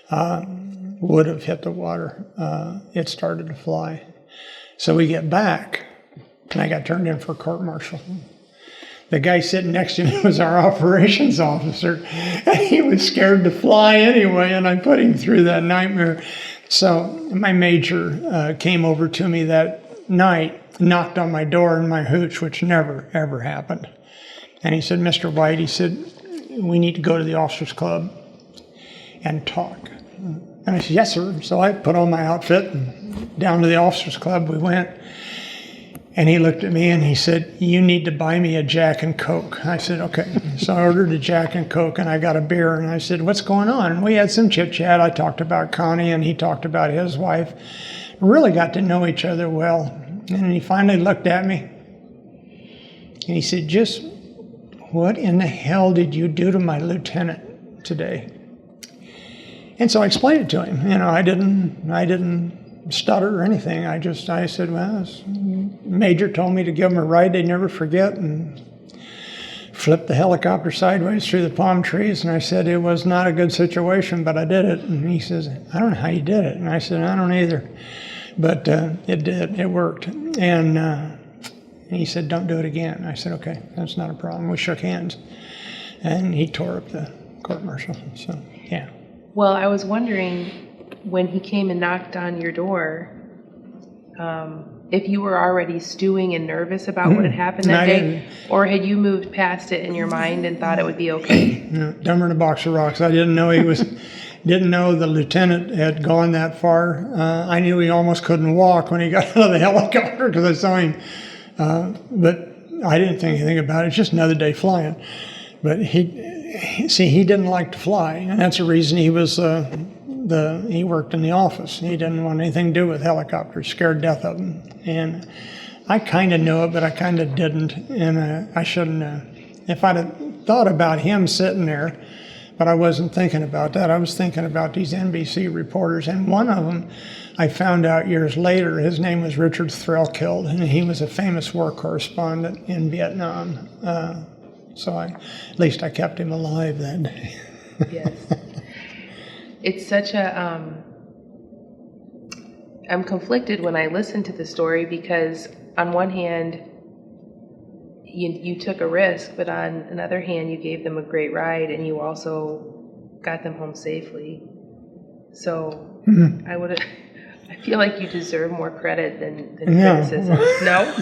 S2: would have hit the water, it started to fly. So we get back, and I got turned in for court-martial. The guy sitting next to me was our operations officer. He was scared to fly anyway, and I put him through that nightmare. So my major came over to me that night, knocked on my door in my hooch, which never, ever happened. And he said, "Mr. Wight," he said, "we need to go to the officers club and talk." And I said, "Yes, sir." So I put on my outfit and down to the officers club we went. And he looked at me and he said, "You need to buy me a Jack and Coke." I said, "Okay." So I ordered a Jack and Coke and I got a beer and I said, "What's going on?" And we had some chit chat. I talked about Connie and he talked about his wife. Really got to know each other well. And he finally looked at me and he said, "Just what in the hell did you do to my lieutenant today?" And so I explained it to him. I didn't stutter or anything. I said, "Well, Major told me to give him a ride they'd never forget," and flipped the helicopter sideways through the palm trees. And I said, "It was not a good situation, but I did it." And he says, "I don't know how you did it." And I said, "I don't either. But it did. It worked." And he said, "Don't do it again." I said, "Okay, that's not a problem." We shook hands. And he tore up the court-martial. So, yeah.
S1: Well, I was wondering, when he came and knocked on your door, if you were already stewing and nervous about what had happened that day, or had you moved past it in your mind and thought it would be okay?
S2: No, dumber than a box of rocks. I didn't know didn't know the lieutenant had gone that far. I knew he almost couldn't walk when he got out of the helicopter because I saw him. But I didn't think anything about it. It's just another day flying. But he didn't like to fly, and that's the reason he was he worked in the office. He didn't want anything to do with helicopters, scared death of them. And I kind of knew it, but I kind of didn't. And I shouldn't have. If I'd have thought about him sitting there, but I wasn't thinking about that. I was thinking about these NBC reporters. And one of them, I found out years later, his name was Richard Threlkeld, and he was a famous war correspondent in Vietnam. So at least I kept him alive that day.
S1: Yes. It's such a, I'm conflicted when I listen to the story because on one hand, you took a risk, but on another hand, you gave them a great ride and you also got them home safely. So I feel like you deserve more credit than criticism. No?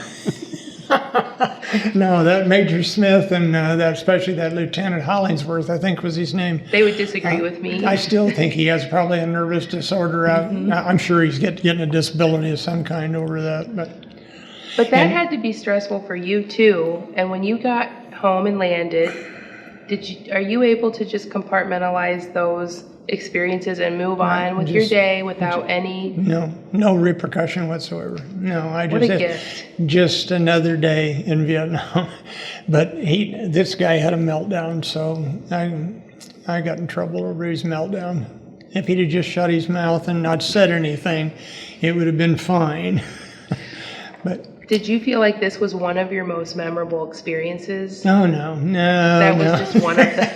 S2: No, that Major Smith and especially that Lieutenant Hollingsworth, I think was his name.
S1: They would disagree with me.
S2: I still think he has probably a nervous disorder. I'm sure he's getting a disability of some kind over that. But
S1: that had to be stressful for you too. And when you got home and landed, are you able to just compartmentalize those experiences and move on with your day without any?
S2: No repercussion whatsoever. No,
S1: What a gift.
S2: Just another day in Vietnam. But this guy had a meltdown, so I got in trouble over his meltdown. If he'd have just shut his mouth and not said anything, it would have been fine. But
S1: did you feel like this was one of your most memorable experiences?
S2: No.
S1: That was just one of them.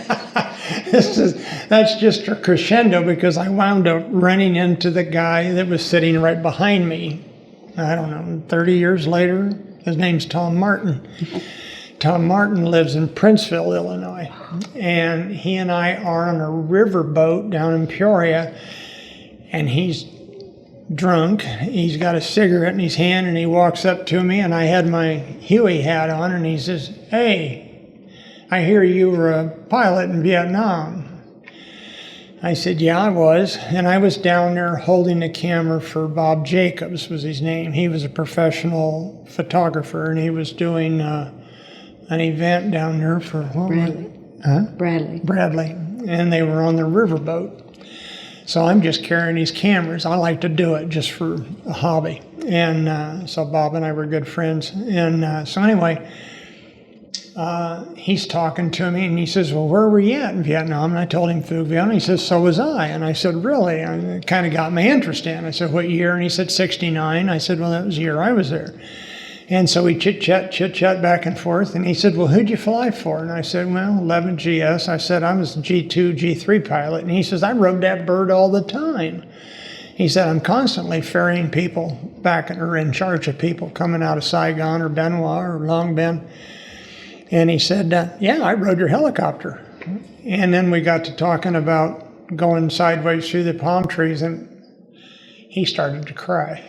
S2: That's just a crescendo because I wound up running into the guy that was sitting right behind me. I don't know, 30 years later. His name's Tom Martin. Tom Martin lives in Princeville, Illinois. And he and I are on a river boat down in Peoria. And he's drunk. He's got a cigarette in his hand and he walks up to me and I had my Huey hat on and he says, "Hey, I hear you were a pilot in Vietnam." I said, "Yeah, I was." And I was down there holding the camera for Bob Jacobs was his name. He was a professional photographer and he was doing an event down there for Bradley. And they were on the riverboat. So I'm just carrying these cameras. I like to do it just for a hobby. And so Bob and I were good friends. And so anyway, he's talking to me and he says, "Well, where were you at in Vietnam?" And I told him Phu Vien. He says, "So was I." And I said, "Really?" And it kind of got my interest in. I said, "What year?" And he said, "69. I said, "Well, that was the year I was there." And so we chit-chat back and forth. And he said, "Well, who'd you fly for?" And I said, "Well, 11 GS. I said, "I was a G2, G3 pilot." And he says, "I rode that bird all the time." He said, "I'm constantly ferrying people back or in charge of people coming out of Saigon or Bien Hoa or Long Binh." And he said, "Yeah, I rode your helicopter." And then we got to talking about going sideways through the palm trees and he started to cry.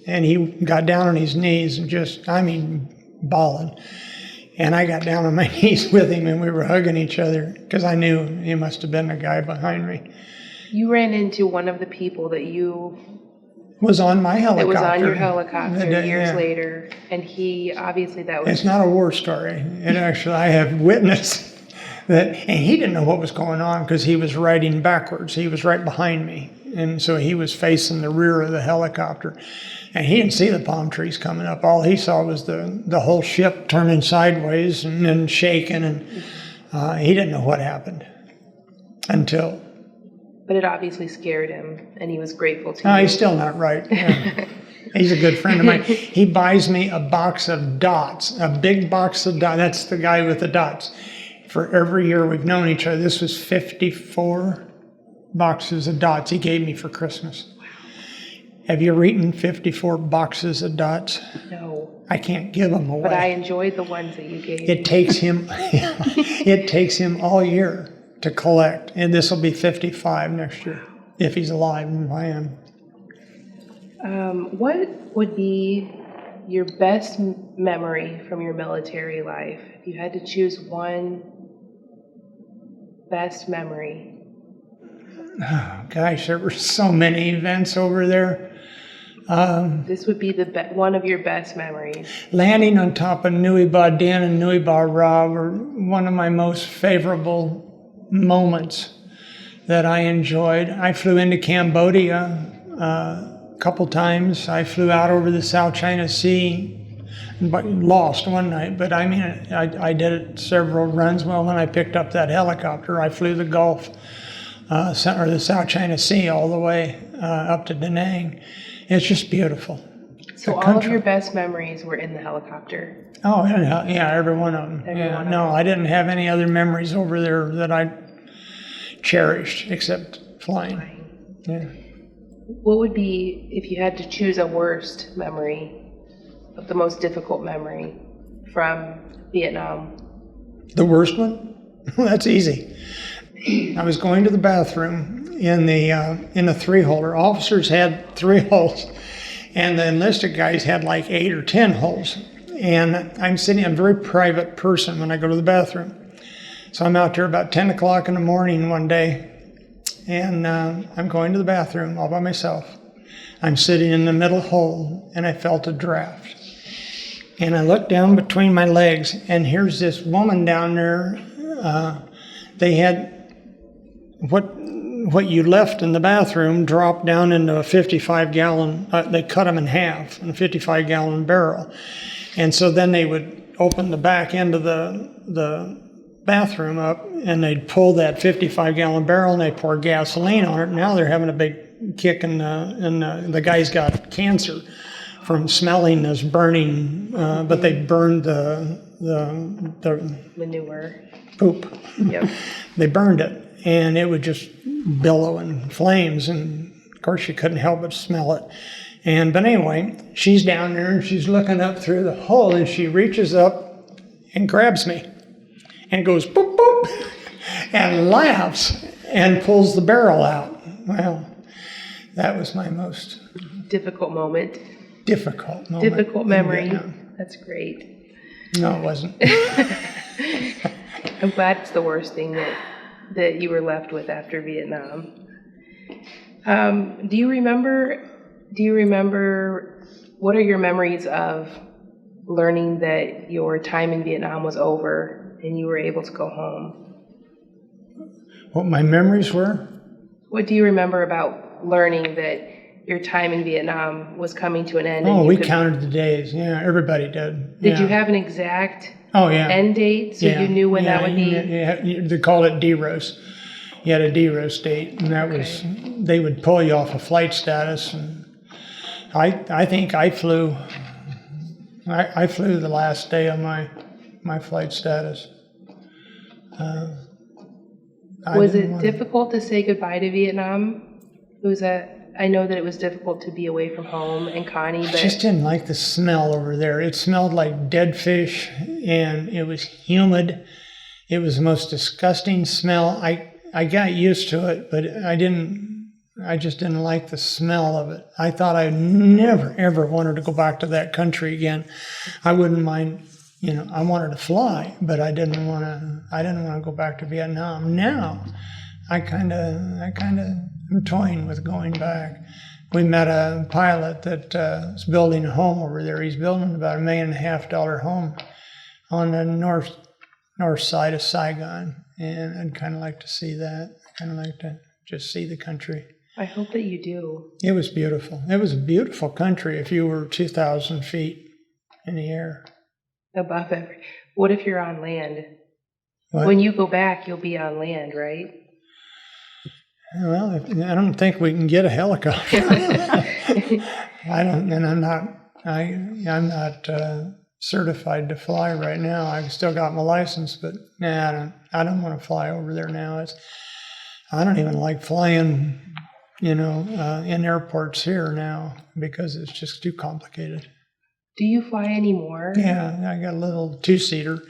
S2: And he got down on his knees and bawling. And I got down on my knees with him and we were hugging each other because I knew he must have been the guy behind me.
S1: You ran into one of the people that you
S2: was on my helicopter.
S1: It was on your helicopter
S2: Yeah.
S1: years later, and he, obviously that was...
S2: It's not a war story. It actually, I have witnessed that, and he didn't know what was going on because he was riding backwards. He was right behind me, and so he was facing the rear of the helicopter, and he didn't see the palm trees coming up. All he saw was the whole ship turning sideways and then shaking, and he didn't know what happened until...
S1: But it obviously scared him, and he was grateful to you.
S2: He's still not right. Yeah. He's a good friend of mine. He buys me a box of dots, a big box of dots. That's the guy with the dots. For every year we've known each other, this was 54 boxes of dots he gave me for Christmas. Wow. Have you ever eaten 54 boxes of dots?
S1: No.
S2: I can't give them away.
S1: But I enjoyed the ones that you gave me.
S2: It takes him, it takes him all year to collect, and this will be 55 next year, if he's alive, and I am.
S1: What would be your best memory from your military life? If you had to choose one best memory.
S2: Oh, gosh, there were so many events over there.
S1: This would be one of your best memories.
S2: Landing on top of Nui Ba Din and Nui Ba Ra were one of my most favorable moments that I enjoyed. I flew into Cambodia a couple times. I flew out over the South China Sea, but lost one night. But I mean, I did it several runs. Well, when I picked up that helicopter, I flew the Gulf or the South China Sea all the way up to Da Nang. It's just beautiful.
S1: So all of your best memories were in the helicopter?
S2: Oh, yeah, every one of them. I didn't have any other memories over there that I cherished except flying. Yeah.
S1: What would be, if you had to choose a worst memory, of the most difficult memory from Vietnam?
S2: The worst one? That's easy. I was going to the bathroom in a 3-holder. Officers had 3 holes, and the enlisted guys had like 8 or 10 holes. And I'm a very private person when I go to the bathroom. So I'm out there about 10 o'clock in the morning one day, and I'm going to the bathroom all by myself. I'm sitting in the middle hole, and I felt a draft. And I looked down between my legs, and here's this woman down there. They had what you left in the bathroom dropped down into a 55-gallon, they cut them in half in a 55-gallon barrel. And so then they would open the back end of the bathroom up, and they'd pull that 55-gallon barrel, and they pour gasoline on it. Now they're having a big kick, and the guy's got cancer from smelling this burning, but they burned the
S1: manure.
S2: Poop.
S1: Yep.
S2: They burned it, and it would just billow in flames, and of course you couldn't help but smell it. But anyway, she's down there, and she's looking up through the hole, and she reaches up and grabs me and goes boop, boop, and laughs and pulls the barrel out. Well, that was my most
S1: difficult moment.
S2: Difficult moment.
S1: Difficult memory. That's great.
S2: No, it wasn't.
S1: I'm glad it's the worst thing that you were left with after Vietnam. Do you remember, what are your memories of learning that your time in Vietnam was over and you were able to go home?
S2: What my memories were?
S1: What do you remember about learning that your time in Vietnam was coming to an end?
S2: Oh, we counted the days. Yeah, everybody did.
S1: Did you have an exact end date, so you knew when that would be?
S2: Yeah, they called it DROS. You had a DROS date, and that was, they would pull you off of flight status. And I think I flew the last day of my flight status.
S1: Was it difficult to say goodbye to Vietnam? I know that it was difficult to be away from home and Connie, but...
S2: I just didn't like the smell over there. It smelled like dead fish, and it was humid. It was the most disgusting smell. I got used to it, but I just didn't like the smell of it. I thought I never, ever wanted to go back to that country again. I wouldn't mind, I wanted to fly, but I didn't want to go back to Vietnam. Now, I kind of am toying with going back. we met a pilot that is building a home over there. He's building about $1.5 million home on the north side of Saigon, and I'd kind of like to see that. I'd kind of like to just see the country.
S1: I hope that you do.
S2: It was beautiful. It was a beautiful country if you were 2,000 feet in the air.
S1: Above every. What if you're on land?
S2: What?
S1: When you go back, you'll be on land, right?
S2: Well, I don't think we can get a helicopter. I don't, and I'm not certified to fly right now. I've still got my license, but nah, I don't want to fly over there now. I don't even like flying, in airports here now because it's just too complicated.
S1: Do you fly anymore?
S2: Yeah, I got a little two-seater,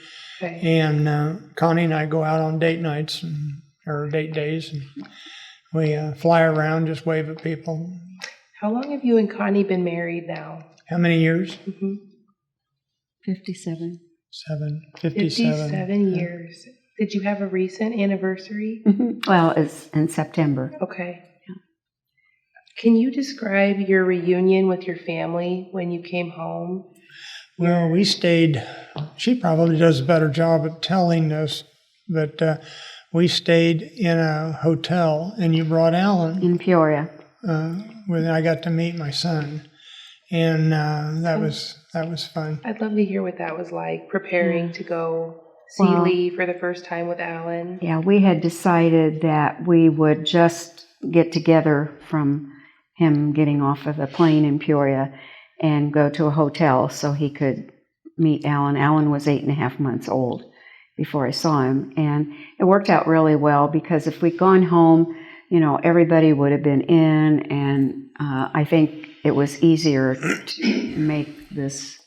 S1: Okay.
S2: and Connie and I go out on date nights or date days, and we fly around, just wave at people.
S1: How long have you and Connie been married now?
S2: How many years?
S3: 57.
S1: 57 years. Did you have a recent anniversary?
S3: Well, it's in September.
S1: Okay. Can you describe your reunion with your family when you came home?
S2: Well, we stayed, she probably does a better job at telling this, but we stayed in a hotel, and you brought Alan.
S3: In Peoria.
S2: Where I got to meet my son, and that was fun.
S1: I'd love to hear what that was like, preparing to go see Lee for the first time with Alan.
S3: Yeah, we had decided that we would just get together from him getting off of the plane in Peoria and go to a hotel so he could meet Alan. Alan was 8.5 months old before I saw him, and it worked out really well because if we'd gone home, everybody would have been in, and I think it was easier to make this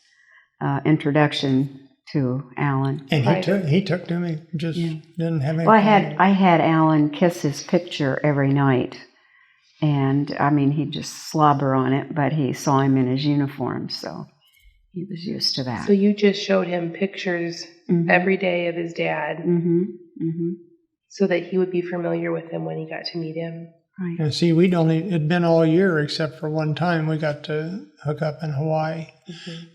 S3: introduction to Alan.
S2: And he took to me, just didn't have any.
S3: Well, I had Alan kiss his picture every night, and I mean he'd just slobber on it, but he saw him in his uniform, so he was used to that.
S1: So you just showed him pictures every day of his dad, so that he would be familiar with him when he got to meet him.
S3: Right.
S2: And see, it'd been all year except for one time we got to hook up in Hawaii,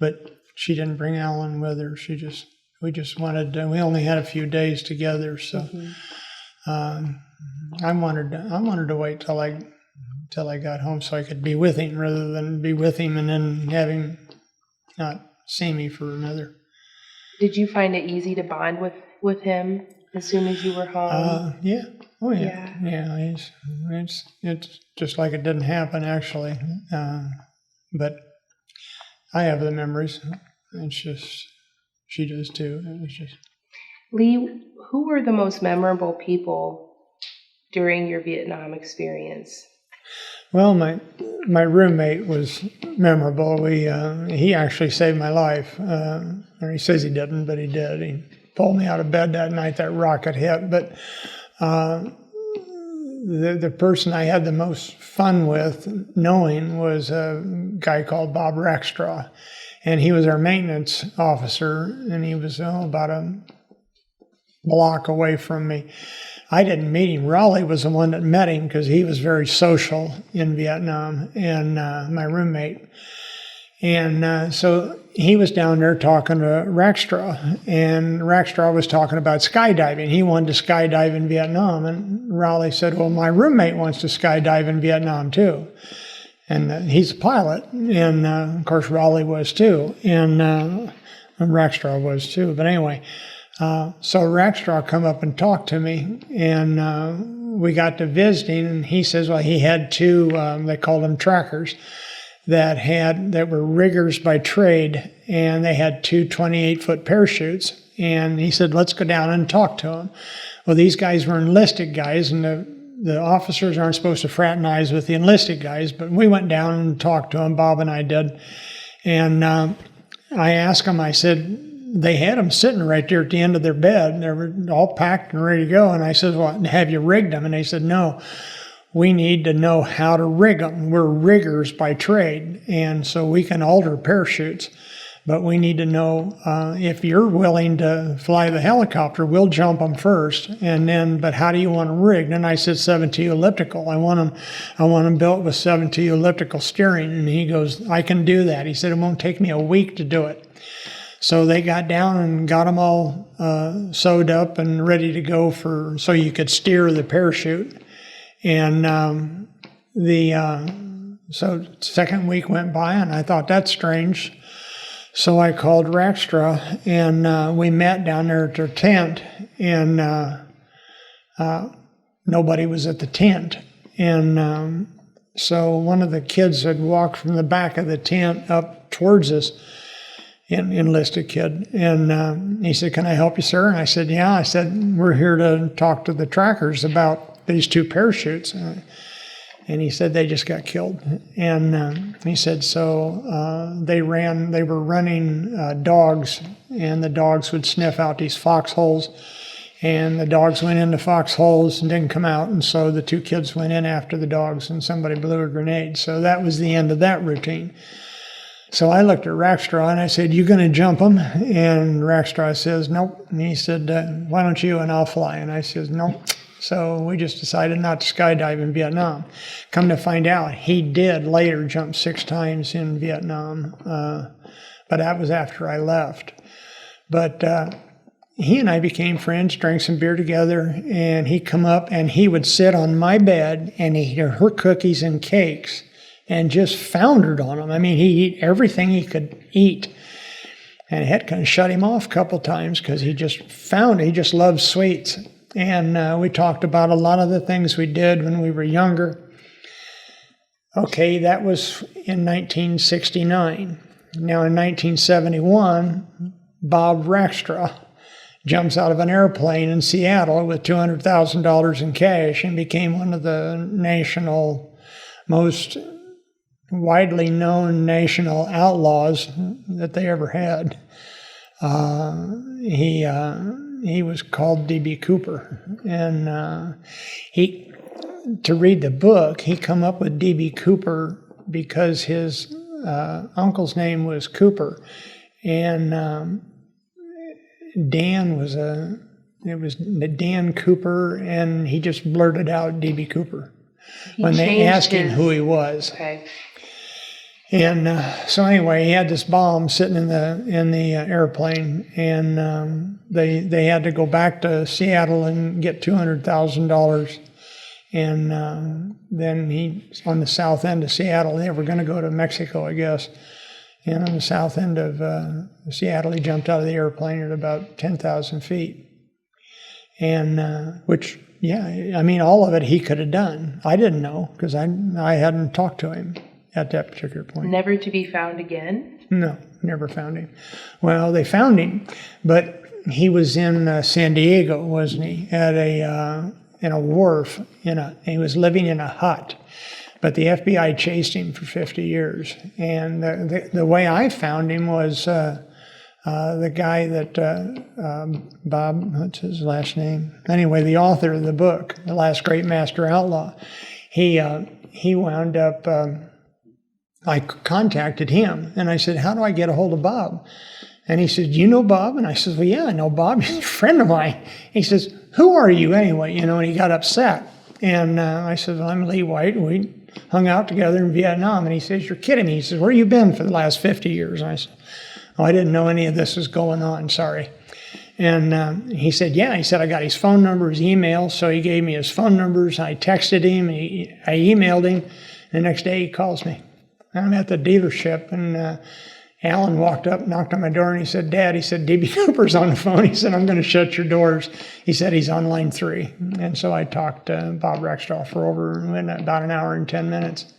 S2: but she didn't bring Alan with her. We just wanted to, we only had a few days together, so I wanted to wait till I got home so I could be with him rather than be with him and then have him not see me for another.
S1: Did you find it easy to bond with him as soon as you were home?
S2: Yeah. Oh yeah. Yeah. It's just like it didn't happen actually, but I have the memories. It's just she does too. It's just.
S1: Lee, who were the most memorable people during your Vietnam experience?
S2: Well, my roommate was memorable. He actually saved my life. Or he says he didn't, but he did. He pulled me out of bed that night that rocket hit. But the person I had the most fun with knowing was a guy called Bob Rackstraw. And he was our maintenance officer, and he was about a block away from me. I didn't meet him. Raleigh was the one that met him because he was very social in Vietnam, and my roommate. And so he was down there talking to Rackstraw, and Rackstraw was talking about skydiving. He wanted to skydive in Vietnam, and Raleigh said, well, my roommate wants to skydive in Vietnam too. And he's a pilot, and of course Raleigh was too, and Rackstraw was too. But anyway, so Rackstraw come up and talked to me, and we got to visiting, and he says, well, he had two, they called them trackers, that were riggers by trade, and they had two 28-foot parachutes. And he said, let's go down and talk to them. Well, these guys were enlisted guys, and the officers aren't supposed to fraternize with the enlisted guys, but we went down and talked to them, Bob and I did. And I asked them, I said, they had them sitting right there at the end of their bed, and they were all packed and ready to go. And I said, well, have you rigged them? And they said, no. We need to know how to rig them. We're riggers by trade, and so we can alter parachutes. but we need to know if you're willing to fly the helicopter, we'll jump them first, and then, but how do you want them rigged? And I said 72 elliptical. I want them built with 72 elliptical steering. And he goes, I can do that. He said, it won't take me a week to do it. So they got down and got them all sewed up and ready to go so you could steer the parachute. And so second week went by, and I thought, that's strange. So I called Rackstra, and we met down there at their tent, and nobody was at the tent. And so one of the kids had walked from the back of the tent up towards us, an enlisted kid, and he said, can I help you, sir? And I said, yeah. I said, we're here to talk to the trackers about these two parachutes. And he said, they just got killed. And he said, so they were running dogs, and the dogs would sniff out these foxholes, and the dogs went into foxholes and didn't come out, and so the two kids went in after the dogs, and somebody blew a grenade. So that was the end of that routine. So I looked at Rackstra and I said, you going to jump them? And Rackstra says, nope. And he said, why don't you and I'll fly? And I says, nope. So we just decided not to skydive in Vietnam. Come to find out, he did later jump 6 times in Vietnam, but that was after I left. But he and I became friends, drank some beer together, and he'd come up and he would sit on my bed and he'd eat her cookies and cakes and just foundered on them. I mean, he'd eat everything he could eat. And it had kind of shut him off a couple times because he just loved sweets. And we talked about a lot of the things we did when we were younger. Okay, that was in 1969. Now in 1971, Bob Rackstra jumps out of an airplane in Seattle with $200,000 in cash and became one of the most widely known national outlaws that they ever had. He was called D.B. Cooper, and to read the book, he come up with D.B. Cooper because his uncle's name was Cooper, and Dan was Dan Cooper, and he just blurted out D.B. Cooper when they asked him who he was.
S1: Okay.
S2: And so anyway, he had this bomb sitting in the airplane, and they had to go back to Seattle and get $200,000. And then he's on the south end of Seattle. They were going to go to Mexico, I guess. And on the south end of Seattle, he jumped out of the airplane at about 10,000 feet. And which, yeah, I mean, all of it he could have done. I didn't know because I hadn't talked to him at that particular point.
S1: Never to be found again?
S2: No, never found him. Well, they found him, but he was in San Diego, wasn't he? At in a wharf. He was living in a hut. But the FBI chased him for 50 years. And the way I found him was the guy that Bob, what's his last name? Anyway, the author of the book, The Last Great Master Outlaw. He wound up. I contacted him, and I said, how do I get a hold of Bob? And he said, you know Bob? And I said, well, yeah, I know Bob. He's a friend of mine. He says, who are you anyway? And he got upset. And I said, well, I'm Lee Wight. We hung out together in Vietnam. And he says, you're kidding me. He says, where you been for the last 50 years? And I said, oh, I didn't know any of this was going on. Sorry. And he said, yeah. He said, I got his phone number, his email. So he gave me his phone numbers. I texted him. I emailed him. The next day he calls me. I'm at the dealership, and Alan walked up, knocked on my door, and he said, Dad, he said, D.B. Cooper's on the phone. He said, I'm going to shut your doors. He said, he's on line 3. And so I talked to Bob Rackstra for about an hour and 10 minutes.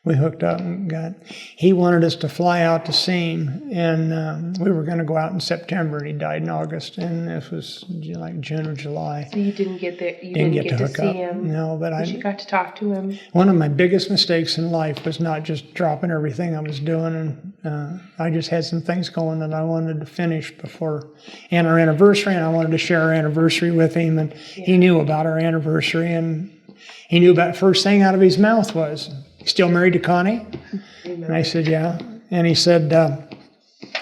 S2: We hooked up and he wanted us to fly out to see him, and we were going to go out in September, and he died in August, and this was like June or July.
S1: So you didn't get there, you didn't get to see him?
S2: No, but
S1: you got to talk to him?
S2: One of my biggest mistakes in life was not just dropping everything I was doing, and I just had some things going that I wanted to finish before our anniversary, and I wanted to share our anniversary with him, and he knew about our anniversary, and he knew about the first thing out of his mouth was, still married to Connie?
S1: Amen.
S2: And I said, yeah. And he said,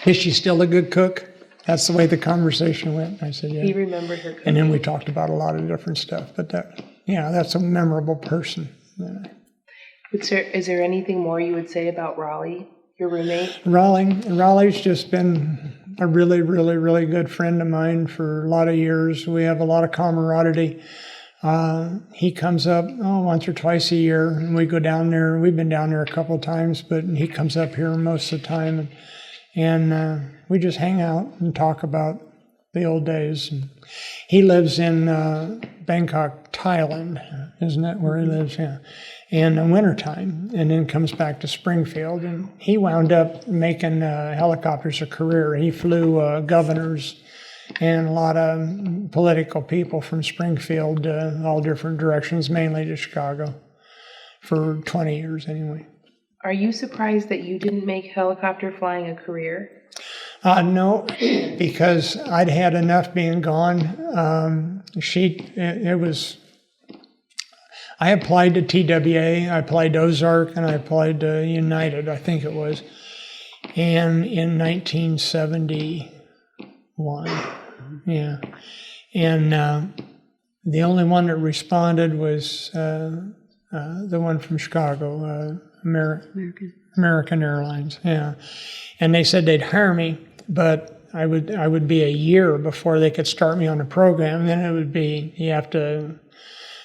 S2: Is she still a good cook? That's the way the conversation went. I said, yeah.
S1: He remembered her cooking.
S2: And then we talked about a lot of different stuff. But that, that's a memorable person.
S1: Is there anything more you would say about Raleigh, your roommate?
S2: Raleigh's just been a really, really, really good friend of mine for a lot of years. We have a lot of camaraderie. He comes up once or twice a year, and we go down there. We've been down there a couple of times, but he comes up here most of the time, and we just hang out and talk about the old days. And he lives in Bangkok, Thailand, isn't that where he lives? Yeah. In the wintertime, and then comes back to Springfield. And he wound up making helicopters a career. He flew governors and a lot of political people from Springfield, all different directions, mainly to Chicago, for 20 years anyway.
S1: Are you surprised that you didn't make helicopter flying a career?
S2: No, because I'd had enough being gone. I applied to TWA, I applied to Ozark, and I applied to United, I think it was, and in 1971, yeah. And the only one that responded was the one from Chicago, American Airlines, yeah. And they said they'd hire me, but I would be a year before they could start me on the program. Then it would be, you have to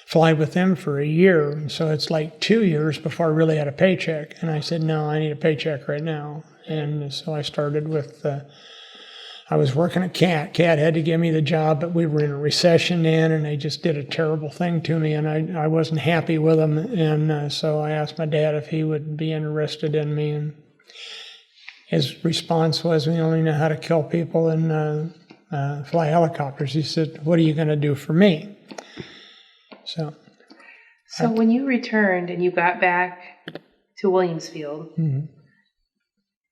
S2: fly with them for a year. So it's like 2 years before I really had a paycheck. And I said, no, I need a paycheck right now. And so I started with, I was working at CAT. CAT had to give me the job, but we were in a recession then, and they just did a terrible thing to me, and I wasn't happy with them. And so I asked my dad if he would be interested in me. And his response was, we only know how to kill people and fly helicopters. He said, what are you going to do for me? So
S1: when you returned and you got back to Williamsfield,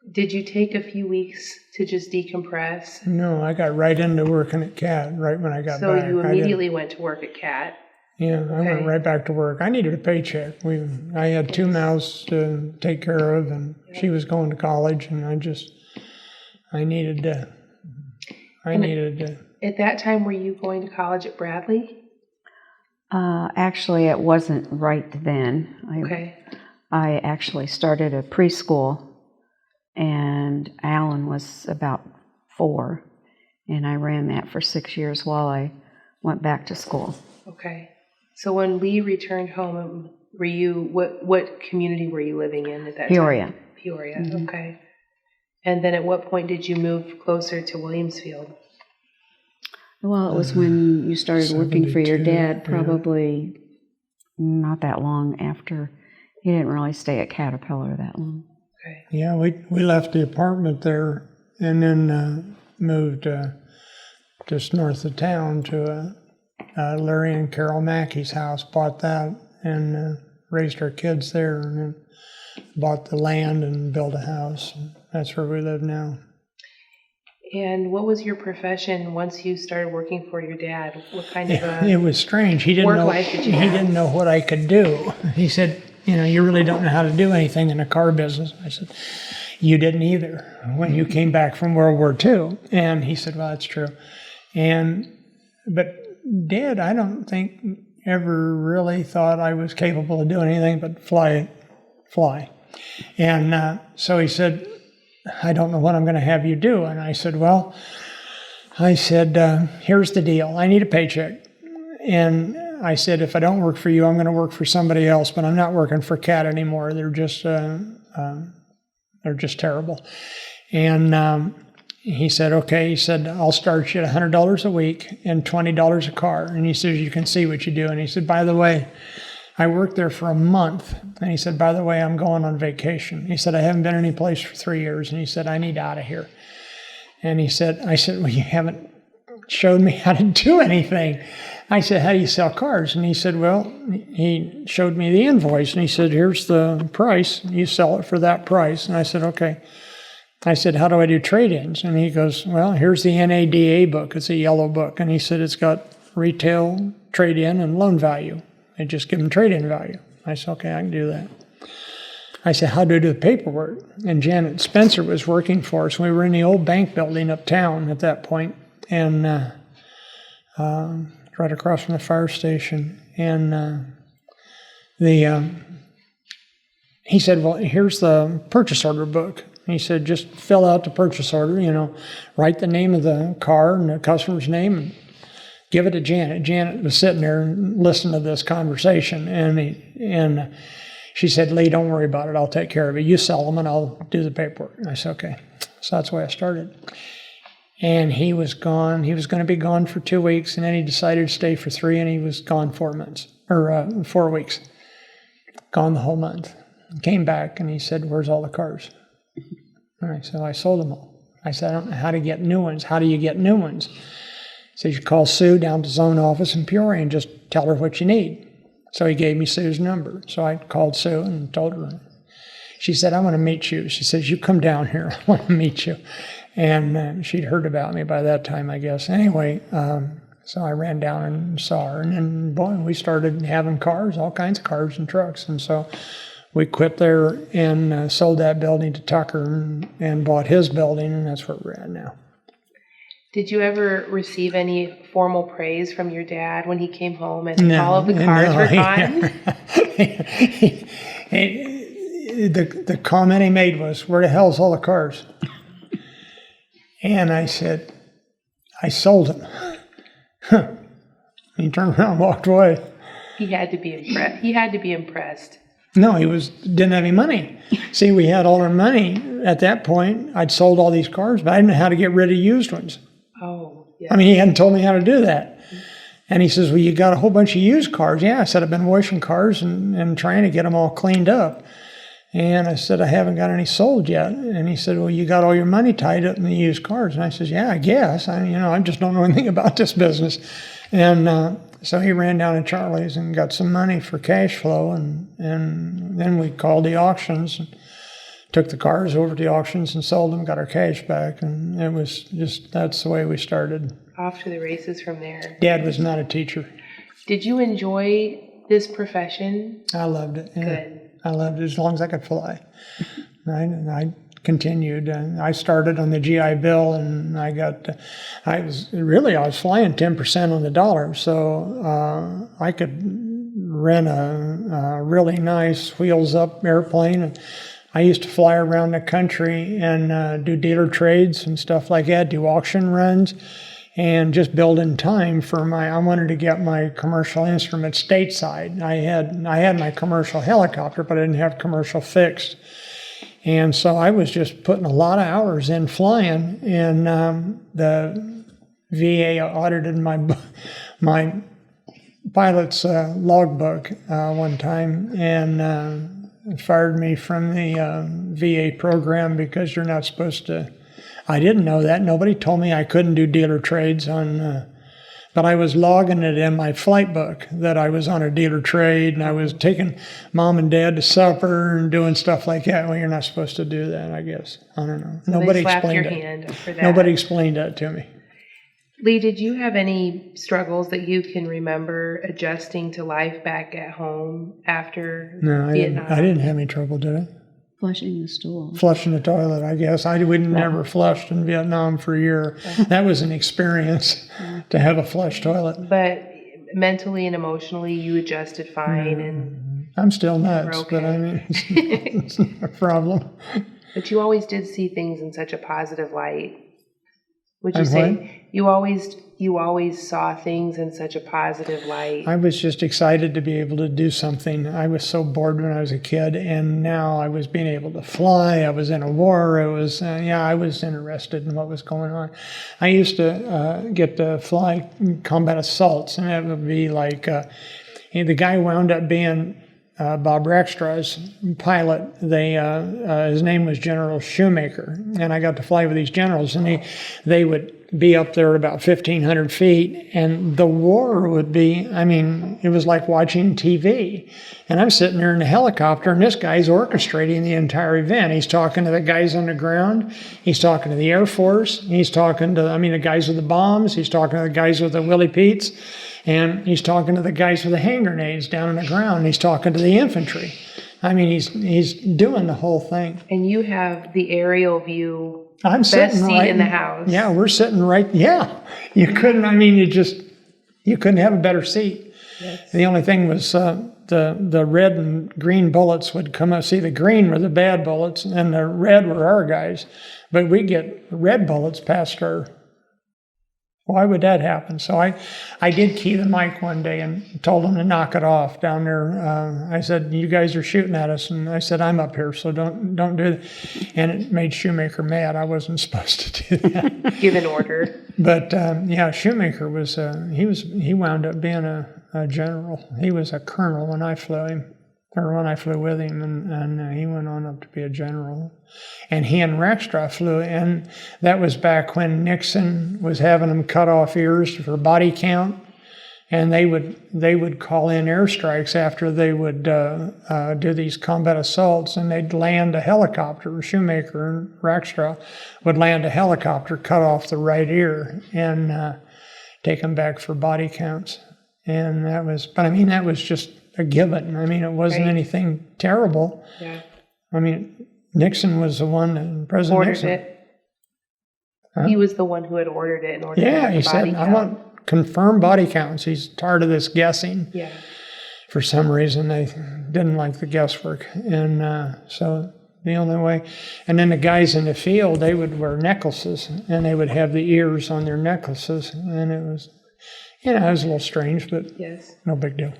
S1: did you take a few weeks to just decompress?
S2: No, I got right into working at CAT right when I got back.
S1: So you immediately went to work at CAT?
S2: Yeah, I went right back to work. I needed a paycheck. I had 2 mouths to take care of, and she was going to college, and I needed to.
S1: At that time, were you going to college at Bradley?
S3: Actually, it wasn't right then. I actually started a preschool, and Alan was about 4, and I ran that for 6 years while I went back to school.
S1: Okay. So when Lee returned home, were you what community were you living in at that
S3: Peoria.
S1: time? Peoria. Okay. And then at what point did you move closer to Williamsfield?
S3: Well, it was when you started working for your dad,
S2: yeah.
S3: probably not that long after. He didn't really stay at Caterpillar that long.
S1: Okay.
S2: Yeah, we left the apartment there and then moved just north of town to Larry and Carol Mackey's house, bought that and raised our kids there, and then bought the land and built a house. That's where we live now.
S1: And what was your profession once you started working for your dad? What kind of
S2: It was strange. He didn't
S1: work
S2: know.
S1: life did you
S2: He
S1: have?
S2: didn't know what I could do. He said, you really don't know how to do anything in the car business. I said, you didn't either when you came back from World War II. And he said, well, that's true. But Dad, I don't think ever really thought I was capable of doing anything but fly. And so he said, I don't know what I'm going to have you do. And I said, here's the deal. I need a paycheck. And I said, if I don't work for you, I'm going to work for somebody else, but I'm not working for CAT anymore. They're just terrible. And he said, okay. He said, I'll start you at $100 a week and $20 a car. And he says, you can see what you do. And he said, by the way, I worked there for a month. And he said, by the way, I'm going on vacation. He said, I haven't been any place for 3 years. And he said, I need out of here. And I said, well, you haven't showed me how to do anything. I said, how do you sell cars? And he said, well, he showed me the invoice. And he said, here's the price. You sell it for that price. And I said, okay. I said, how do I do trade-ins? And he goes, well, here's the NADA book. It's a yellow book. And he said, it's got retail, trade-in, and loan value. And just give them trade-in value. I said, okay, I can do that. I said, how do I do the paperwork? And Janet Spencer was working for us. We were in the old bank building uptown at that point, and right across from the fire station. And he said, well, here's the purchase order book. He said, just fill out the purchase order, write the name of the car and the customer's name and give it to Janet. Janet was sitting there and listening to this conversation, and she said, Lee, don't worry about it. I'll take care of it. You sell them and I'll do the paperwork. And I said, okay. So that's the way I started. And he was gone. He was going to be gone for 2 weeks, and then he decided to stay for 3, and he was gone 4 months, or 4 weeks. Gone the whole month. Came back, and he said, where's all the cars? And I said, I sold them all. I said, I don't know how to get new ones. How do you get new ones? He said, you call Sue down to zone office in Peoria and just tell her what you need. So he gave me Sue's number. So I called Sue and told her. She said, I want to meet you. She says, you come down here. I want to meet you. And she'd heard about me by that time, I guess. Anyway, so I ran down and saw her. And then, boy, we started having cars, all kinds of cars and trucks. And so we quit there and sold that building to Tucker and bought his building, and that's where we're at now.
S1: Did you ever receive any formal praise from your dad when he came home and all of the cars were gone?
S2: The comment he made was, where the hell's all the cars? And I said, I sold them. He turned around and walked away.
S1: He had to be impressed. He had to be impressed.
S2: No, he didn't have any money. See, we had all our money at that point. I'd sold all these cars, but I didn't know how to get rid of used ones.
S1: Oh, yeah.
S2: I mean, he hadn't told me how to do that. And he says, well, you got a whole bunch of used cars. Yeah, I said, I've been washing cars and trying to get them all cleaned up. And I said, I haven't got any sold yet. And he said, well, you got all your money tied up in the used cars. And I said, yeah, I guess. I just don't know anything about this business. And so he ran down to Charlie's and got some money for cash flow. And then we called the auctions and took the cars over to the auctions and sold them, got our cash back. And it was just, that's the way we started.
S1: Off to the races from there.
S2: Dad was not a teacher.
S1: Did you enjoy this profession?
S2: I loved it. Yeah.
S1: Good.
S2: I loved it as long as I could fly. I continued. I started on the GI Bill, and I was flying 10% on the dollar, so I could rent a really nice wheels-up airplane. And I used to fly around the country and do dealer trades and stuff like that, do auction runs, and just build in time for I wanted to get my commercial instrument stateside. I had my commercial helicopter, but I didn't have commercial fixed. And so I was just putting a lot of hours in flying, and the VA audited my pilot's logbook one time and fired me from the VA program because you're not supposed to. I didn't know that. Nobody told me I couldn't do dealer trades but I was logging it in my flight book that I was on a dealer trade, and I was taking mom and dad to supper and doing stuff like that. Well, you're not supposed to do that, I guess. I don't know.
S1: So
S2: Nobody
S1: they slapped
S2: explained
S1: your
S2: it.
S1: hand for that.
S2: Nobody explained that to me.
S1: Lee, did you have any struggles that you can remember adjusting to life back at home after Vietnam?
S2: I didn't have any trouble, did I?
S3: Flushing the stool.
S2: Flushing the toilet, I guess. Never flushed in Vietnam for a year. That was an experience to have a flush toilet.
S1: But mentally and emotionally, you adjusted fine. And
S2: I'm still nuts,
S1: okay.
S2: but I mean, it's not a problem.
S1: But you always did see things in such a positive light. Would you
S2: I'm
S1: say
S2: what?
S1: you always saw things in such a positive light?
S2: I was just excited to be able to do something. I was so bored when I was a kid, and now I was being able to fly. I was in a war. I was interested in what was going on. I used to get to fly combat assaults, and it would be like the guy wound up being Bob Rackstraw's pilot. His name was General Shoemaker, and I got to fly with these generals, and they would be up there at about 1,500 feet, and the war would be, it was like watching TV. And I'm sitting there in the helicopter, and this guy's orchestrating the entire event. He's talking to the guys on the ground, he's talking to the Air Force, he's talking to, the guys with the bombs, he's talking to the guys with the Willie Pete's, and he's talking to the guys with the hand grenades down on the ground. He's talking to the infantry. I mean, he's doing the whole thing.
S1: And you have the aerial view.
S2: I'm
S1: Best
S2: sitting
S1: seat
S2: right
S1: in the house.
S2: Yeah, we're sitting right. Yeah, you couldn't. I mean, you couldn't have a better seat.
S1: Yes.
S2: The only thing was the red and green bullets would come up. See, the green were the bad bullets, and the red were our guys. But we get red bullets past our. Why would that happen? So I did key the mic one day and told them to knock it off down there. I said, "You guys are shooting at us," and I said, "I'm up here, so don't do that." And it made Shoemaker mad. I wasn't supposed to do that.
S1: Give an order.
S2: But yeah, Shoemaker was he wound up being a general. He was a colonel when I flew him, or when I flew with him, and he went on up to be a general. And he and Rackstraw flew, and that was back when Nixon was having them cut off ears for body count, and they would call in airstrikes after they would do these combat assaults, and they'd land a helicopter. Shoemaker and Rackstraw would land a helicopter, cut off the right ear, and take them back for body counts. And that was just a given. I mean, it wasn't anything terrible.
S1: Yeah.
S2: I mean, Nixon was the one, President
S1: Ordered
S2: Nixon.
S1: it.
S2: Huh?
S1: He was the one who had ordered it in order to
S2: Yeah,
S1: have
S2: he
S1: the body
S2: said, "I
S1: count.
S2: want confirmed body counts." He's tired of this guessing.
S1: Yeah.
S2: For some reason, they didn't like the guesswork, and so the only way. And then the guys in the field, they would wear necklaces, and they would have the ears on their necklaces, and it was, it was a little strange, but
S1: Yes.
S2: no big deal.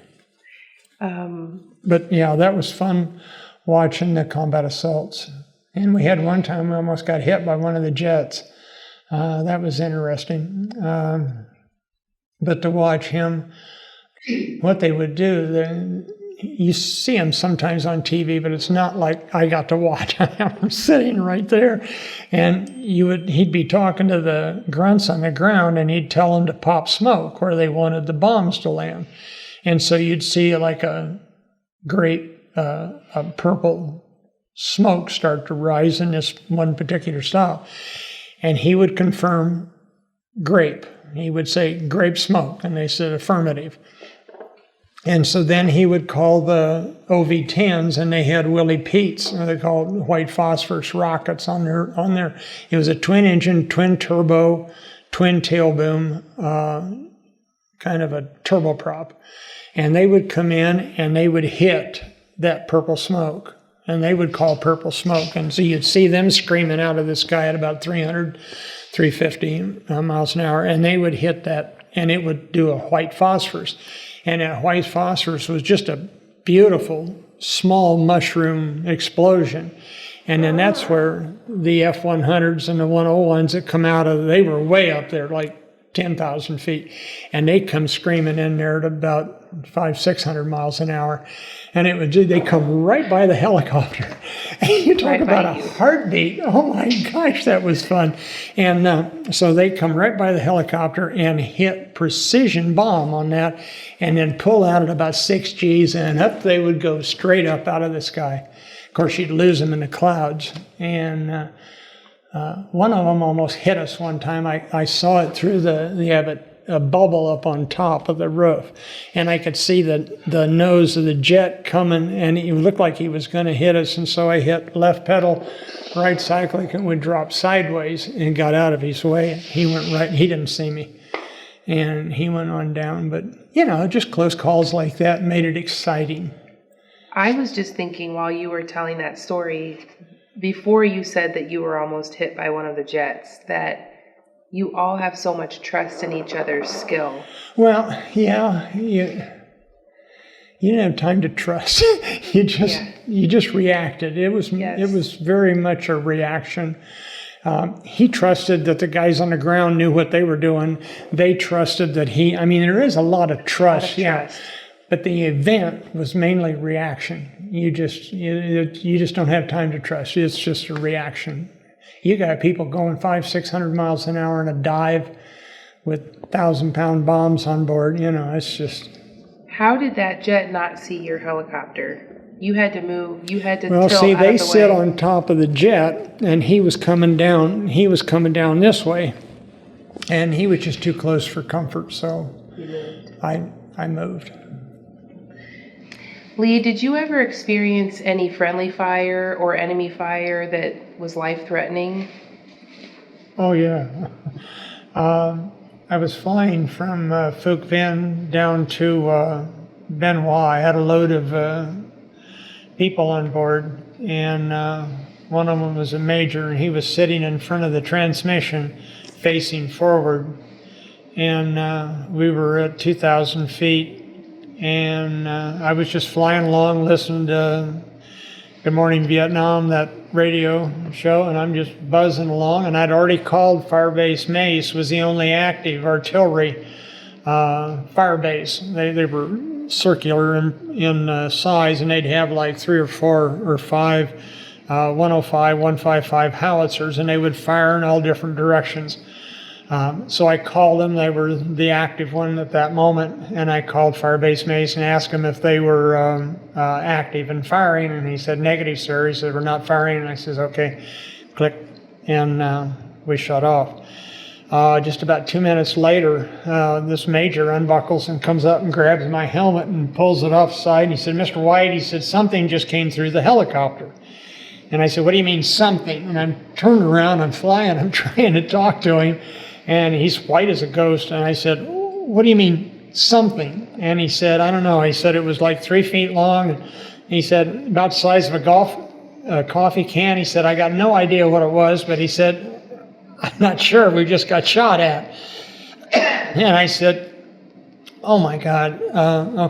S2: But yeah, that was fun watching the combat assaults. And we had one time we almost got hit by one of the jets. That was interesting. But to watch him, what they would do, you see him sometimes on TV, but it's not like I got to watch. I'm sitting right there, and he'd be talking to the grunts on the ground, and he'd tell them to pop smoke where they wanted the bombs to land. And so you'd see like a great a purple smoke start to rise in this one particular style. And he would confirm grape. He would say, "Grape smoke," and they said affirmative. And so then he would call the OV-10s, and they had Willie Pete's, or they called white phosphorus rockets on there. It was a twin engine, twin turbo, twin tail boom, kind of a turboprop. And they would come in and they would hit that purple smoke, and they would call purple smoke. And so you'd see them screaming out of the sky at about 300, 350 miles an hour, and they would hit that, and it would do a white phosphorus. And that white phosphorus was just a beautiful, small mushroom explosion. And then that's where the F-100s and the 101s that come out of, they were way up there, like 10,000 feet. And they come screaming in there at about 500-600 miles an hour. And they come right by the helicopter. And you talk about a heartbeat. Oh my gosh, that was fun. And so they come right by the helicopter and hit precision bomb on that, and then pull out at about 6 Gs, and up they would go straight up out of the sky. Of course, you'd lose them in the clouds. And one of them almost hit us one time. I saw it through they have a bubble up on top of the roof, and I could see the nose of the jet coming, and it looked like he was going to hit us. And so I hit left pedal, right cyclic, and would drop sideways and got out of his way. He went right. He didn't see me, and he went on down. But just close calls like that made it exciting.
S1: I was just thinking while you were telling that story, before you said that you were almost hit by one of the jets, that you all have so much trust in each other's skill.
S2: Well, yeah, you didn't have time to trust. You just reacted. It was very much a reaction. He trusted that the guys on the ground knew what they were doing. They trusted that there is a lot of trust. But the event was mainly reaction. You just don't have time to trust. It's just a reaction. You got people going 500-600 miles an hour in a dive with 1,000-pound bombs on board. It's just.
S1: How did that jet not see your helicopter? You had to move. You had to.
S2: Well,
S1: tilt
S2: see,
S1: out
S2: they
S1: of the
S2: sit
S1: way.
S2: on top of the jet, and he was coming down. He was coming down this way, and he was just too close for comfort. So
S1: You moved.
S2: I moved.
S1: Lee, did you ever experience any friendly fire or enemy fire that was life-threatening?
S2: Oh, yeah. I was flying from Phuc Vinh down to Benoit. I had a load of people on board, and one of them was a major, and he was sitting in front of the transmission facing forward. And we were at 2,000 feet, and I was just flying along, listening to Good Morning Vietnam, that radio show, and I'm just buzzing along, and I'd already called Firebase Mace, was the only active artillery fire base. They were circular in size, and they'd have like 3 or 4 or 5 105, 155 howitzers, and they would fire in all different directions. So I called them. They were the active one at that moment, and I called Firebase Mace and asked them if they were active and firing, and he said, negative, sir. He said, we're not firing, and I says, okay, click, and we shut off. Just about 2 minutes later, this major unbuckles and comes up and grabs my helmet and pulls it off the side, and he said, Mr. Wight, he said, something just came through the helicopter. And I said, what do you mean, something? And I'm turned around, I'm flying, I'm trying to talk to him, and he's white as a ghost. And I said, what do you mean, something? And he said, I don't know. He said it was like 3 feet long. And he said, about the size of a coffee can. He said, I got no idea what it was, but he said, I'm not sure. We just got shot at. And I said, oh my God,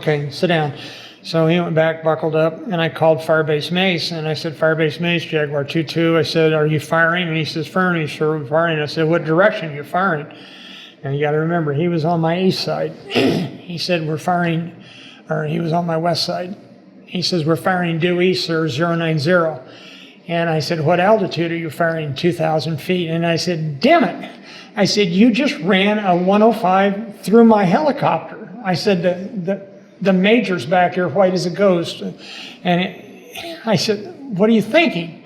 S2: okay, sit down. So he went back, buckled up, and I called Firebase Mace, and I said, Firebase Mace, Jaguar 2-2. I said, are you firing? And he says, firing. Sure, we're firing. I said, what direction are you firing? And you got to remember, he was on my east side. He said, we're firing, or he was on my west side. He says, we're firing due east, sir, 090. And I said, what altitude are you firing? 2,000 feet. And I said, damn it. I said, you just ran a 105 through my helicopter. I said, the major's back here, white as a ghost. And I said, what are you thinking?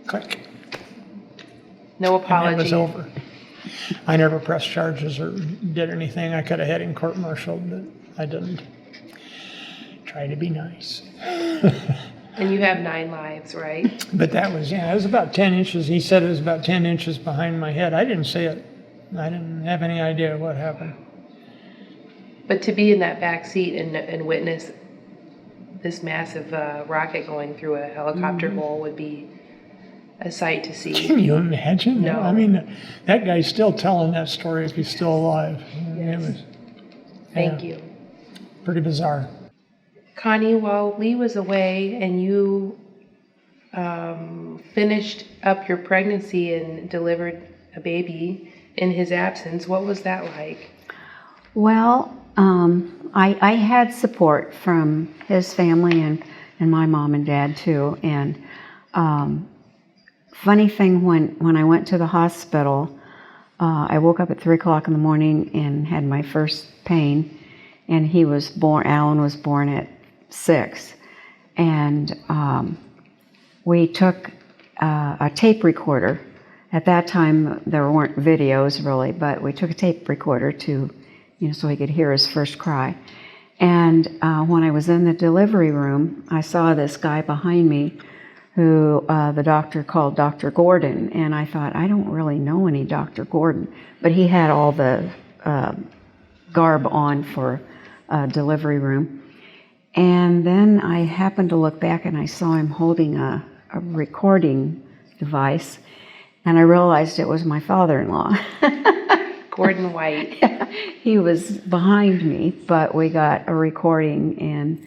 S2: Click.
S1: No apology.
S2: And it was over. I never pressed charges or did anything. I could have had him court-martialed, but I didn't. Try to be nice.
S1: And you have 9 lives, right?
S2: But that was, it was about 10 inches. He said it was about 10 inches behind my head. I didn't see it. I didn't have any idea what happened.
S1: But to be in that back seat and witness this massive rocket going through a helicopter hole would be a sight to see.
S2: Can you imagine?
S1: No.
S2: I mean, that guy's still telling that story if he's still alive.
S1: Yes.
S2: It was,
S1: Thank you.
S2: Pretty bizarre.
S1: Connie, while Lee was away and you finished up your pregnancy and delivered a baby in his absence, what was that like?
S3: Well, I had support from his family and my mom and dad too. And funny thing, when I went to the hospital, I woke up at 3 o'clock in the morning and had my first pain. And Alan was born at 6. And we took a tape recorder. At that time, there weren't videos really, but we took a tape recorder to so he could hear his first cry. And when I was in the delivery room, I saw this guy behind me who the doctor called Dr. Gordon. And I thought, I don't really know any Dr. Gordon. But he had all the garb on for delivery room. And then I happened to look back and I saw him holding a recording device. And I realized it was my father-in-law.
S1: Gordon Wight.
S3: He was behind me, but we got a recording, and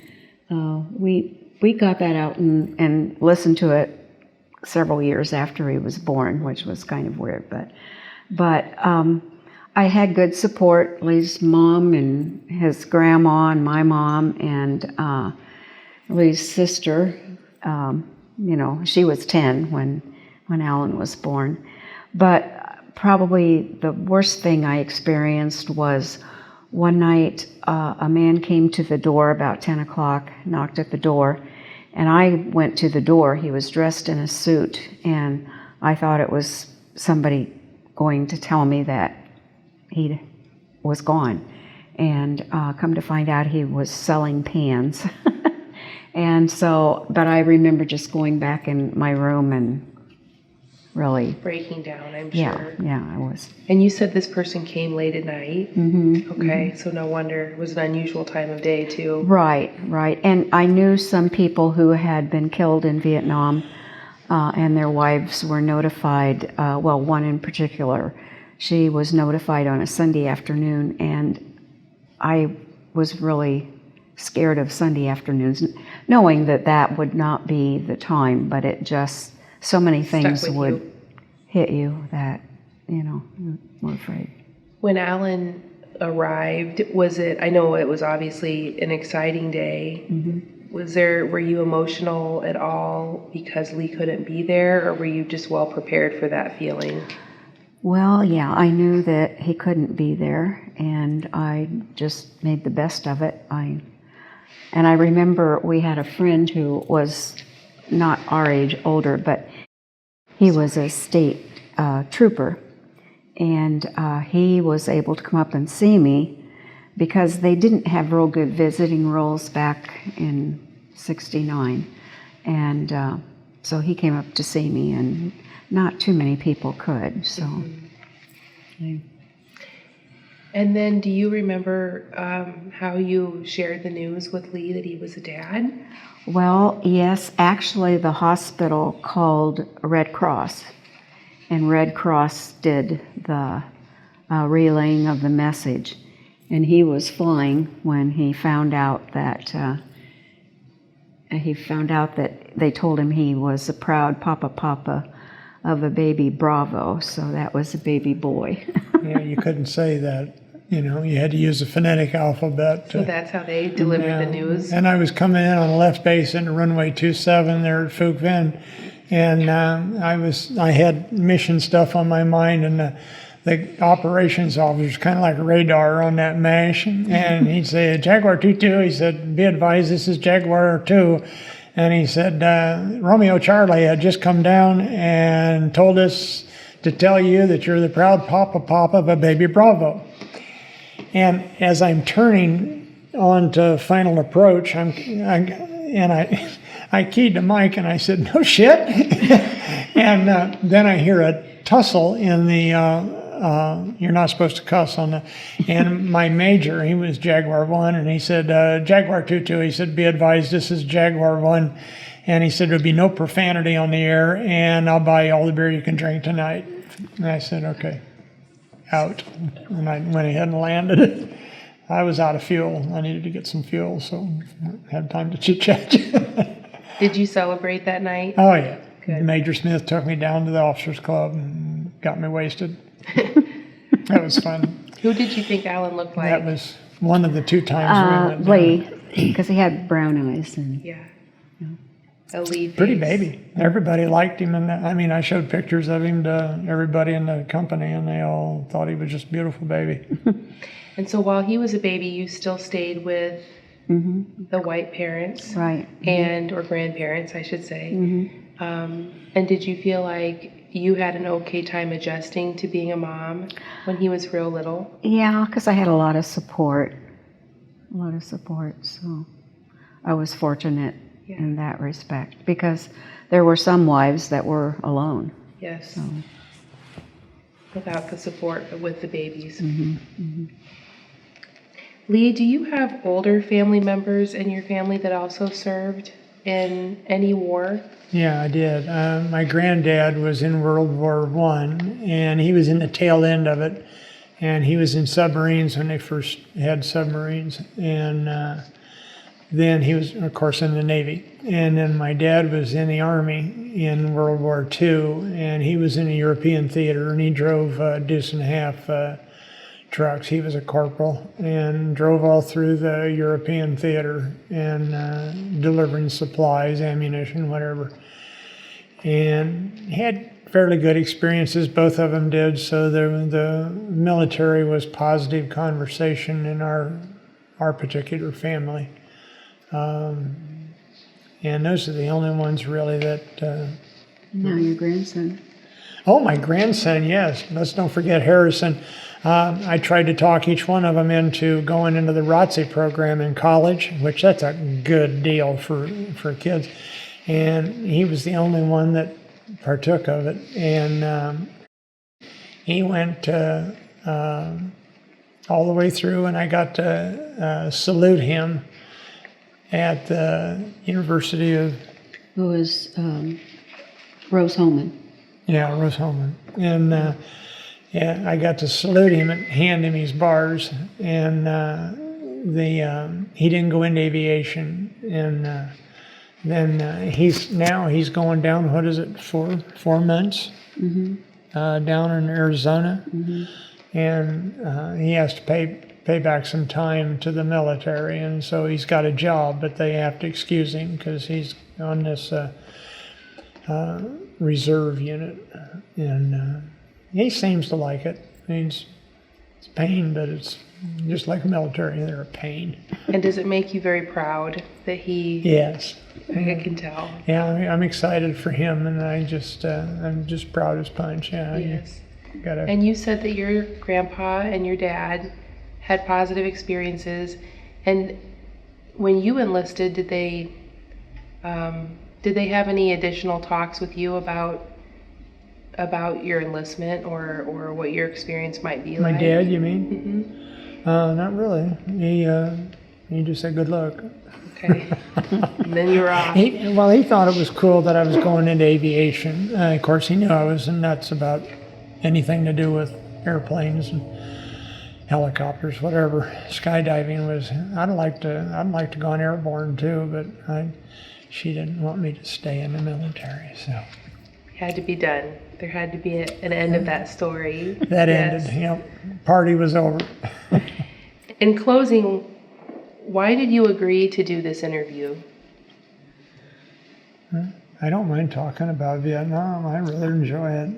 S3: we got that out and listened to it several years after he was born, which was kind of weird. But I had good support. Lee's mom and his grandma and my mom and Lee's sister. She was 10 when Alan was born, but probably the worst thing I experienced was one night a man came to the door about 10 o'clock, knocked at the door, and I went to the door. He was dressed in a suit, and I thought it was somebody going to tell me that he was gone. And come to find out, he was selling pans. And so, but I remember just going back in my room and really,
S1: Breaking down, I'm
S3: yeah,
S1: sure.
S3: yeah, I was.
S1: And you said this person came late at night?
S3: Mm-hmm.
S1: Okay, so no wonder. It was an unusual time of day, too.
S3: Right, right. And I knew some people who had been killed in Vietnam, and their wives were notified. Well, one in particular, she was notified on a Sunday afternoon, and I was really scared of Sunday afternoons, knowing that that would not be the time, but it just, so many things
S1: with
S3: would
S1: you.
S3: hit you that, you were afraid.
S1: When Alan arrived, was it, I know it was obviously an exciting day. Were you emotional at all because Lee couldn't be there, or were you just well prepared for that feeling?
S3: Well, yeah, I knew that he couldn't be there, and I just made the best of it. And I remember we had a friend who was not our age, older, but he was a state trooper, and he was able to come up and see me because they didn't have real good visiting rules back in '69, and so he came up to see me, and not too many people could, so.
S1: And then do you remember how you shared the news with Lee that he was a dad?
S3: Well, yes, actually the hospital called Red Cross, and Red Cross did the relaying of the message, and he was flying when he found out that they told him he was a proud papa of a baby Bravo, so that was a baby boy.
S2: Yeah, you couldn't say that. You had to use the phonetic alphabet.
S1: So that's how they delivered the news?
S2: And I was coming in on left base into runway 27 there at Phuc Vinh, and I had mission stuff on my mind, and the operations officer's kind of like a radar on that mesh, and he'd say, Jaguar 2-2, he said, be advised, this is Jaguar 2. And he said, Romeo Charlie had just come down and told us to tell you that you're the proud papa of a baby Bravo. And as I'm turning on to final approach, I keyed the mic and I said, no shit. And then I hear a tussle in the, you're not supposed to cuss on the, and my major, he was Jaguar 1, and he said, Jaguar 2-2, he said, be advised, this is Jaguar 1. And he said, there'll be no profanity on the air, and I'll buy you all the beer you can drink tonight. And I said, okay, out. And I went ahead and landed. I was out of fuel. I needed to get some fuel, so I had time to chit-chat.
S1: Did you celebrate that night?
S2: Oh, yeah.
S1: Good.
S2: Major Smith took me down to the officers' club and got me wasted. That was fun.
S1: Who did you think Alan looked like?
S2: That was one of the 2 times we went
S3: Lee, because he had brown eyes. And
S1: Yeah. A Lee face.
S2: pretty baby. Everybody liked him, and I showed pictures of him to everybody in the company, and they all thought he was just a beautiful baby.
S1: And so while he was a baby, you still stayed with the White parents,
S3: right.
S1: and or grandparents, I should say. And did you feel like you had an okay time adjusting to being a mom when he was real little?
S3: Yeah, because I had a lot of support, so I was fortunate in that respect, because there were some wives that were alone.
S1: Yes.
S3: So.
S1: Without the support, but with the babies. Lee, do you have older family members in your family that also served in any war?
S2: Yeah, I did. My granddad was in World War I, and he was in the tail end of it, and he was in submarines when they first had submarines, and then he was, of course, in the Navy. And then my dad was in the Army in World War II, and he was in a European theater, and he drove deuce and a half trucks. He was a corporal and drove all through the European theater and delivering supplies, ammunition, whatever. And had fairly good experiences, both of them did, so the military was positive conversation in our particular family. And those are the only ones really that...
S3: Now your grandson.
S2: Oh, my grandson, yes. Let's don't forget Harrison. I tried to talk each one of them into going into the ROTC program in college, which that's a good deal for kids. And he was the only one that partook of it. And he went all the way through, and I got to salute him at the University of...
S3: It was Rose Holman.
S2: Yeah, Rose Holman. And yeah, I got to salute him and hand him his bars. And he didn't go into aviation. And then he's going down, what is it, 4 months? Mm-hmm. Down in Arizona. Mm-hmm. And he has to pay back some time to the military, and so he's got a job, but they have to excuse him because he's on this reserve unit, and he seems to like it. I mean, it's pain, but it's just like the military, they're a pain.
S1: And does it make you very proud that he...
S2: Yes.
S1: I can tell.
S2: Yeah, I'm excited for him, and I'm just proud as punch. Yeah.
S1: Yes.
S2: Gotta...
S1: And you said that your grandpa and your dad had positive experiences, and when you enlisted, did they have any additional talks with you about your enlistment or what your experience might be like?
S2: My dad, you mean? Mm-hmm. Not really. He just said good luck.
S1: Okay. And then you were off.
S2: He thought it was cool that I was going into aviation. Of course, he knew I was nuts about anything to do with airplanes and helicopters, whatever. Skydiving was. I'd like to go on airborne too, but she didn't want me to stay in the military, so.
S1: It had to be done. There had to be an end of that story.
S2: That ended. Yep. Party was over.
S1: In closing, why did you agree to do this interview?
S2: I don't mind talking about Vietnam. I really enjoy it.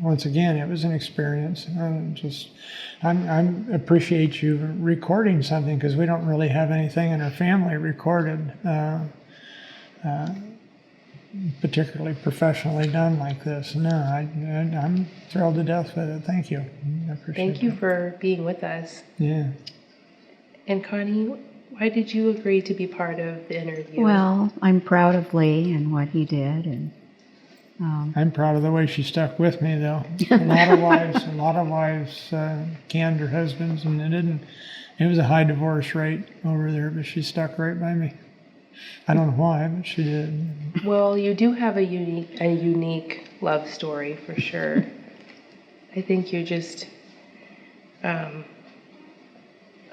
S2: Once again, it was an experience. I appreciate you recording something because we don't really have anything in our family recorded, particularly professionally done like this. No, I'm thrilled to death with it. Thank you. I appreciate it.
S1: Thank you for being with us.
S2: Yeah.
S1: And Connie, why did you agree to be part of the interview?
S3: Well, I'm proud of Lee and what he did, and
S2: I'm proud of the way she stuck with me, though. A lot of wives canned their husbands, and it was a high divorce rate over there, but she stuck right by me. I don't know why, but she did.
S1: Well, you do have a unique love story for sure. I think you're just a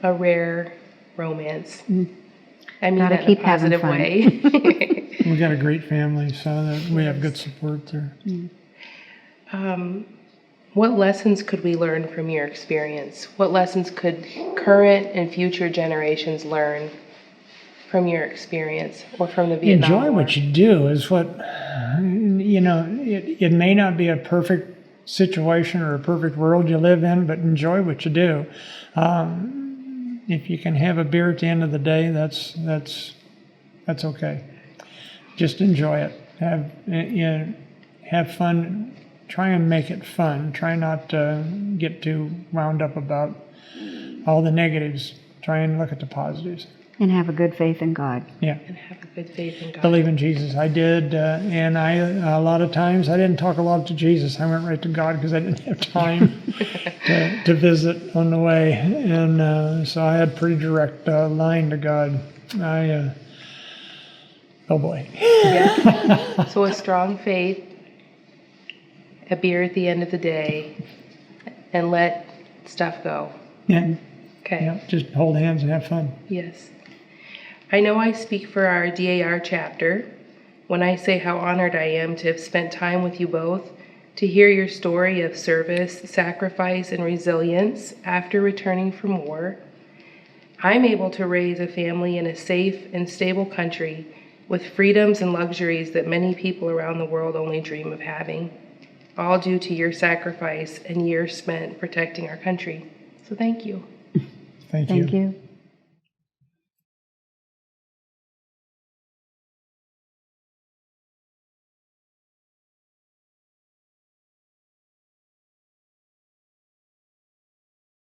S1: rare romance. I mean
S3: gotta
S1: that in
S3: keep
S1: a positive
S3: having fun.
S1: way.
S2: We got a great family, so that we have good support there.
S1: What lessons could we learn from your experience? What lessons could current and future generations learn from your experience or from the Vietnam
S2: Enjoy
S1: War?
S2: what you do is what, it may not be a perfect situation or a perfect world you live in, but enjoy what you do. If you can have a beer at the end of the day, that's okay. Just enjoy it. Have fun. Try and make it fun. Try not to get too wound up about all the negatives. Try and look at the positives.
S3: and have a good faith in God.
S2: Yeah.
S1: And have a good faith in God.
S2: Believe in Jesus. I did, and a lot of times I didn't talk a lot to Jesus. I went right to God because I didn't have time to visit on the way, and so I had pretty direct line to God. Oh boy.
S1: Yeah. So a strong faith, a beer at the end of the day, and let stuff go.
S2: Yeah.
S1: Okay.
S2: Yeah. Just hold hands and have fun.
S1: Yes. I know I speak for our DAR chapter when I say how honored I am to have spent time with you both, to hear your story of service, sacrifice, and resilience after returning from war. I'm able to raise a family in a safe and stable country with freedoms and luxuries that many people around the world only dream of having, all due to your sacrifice and years spent protecting our country. So thank you.
S2: Thank you.
S3: Thank you.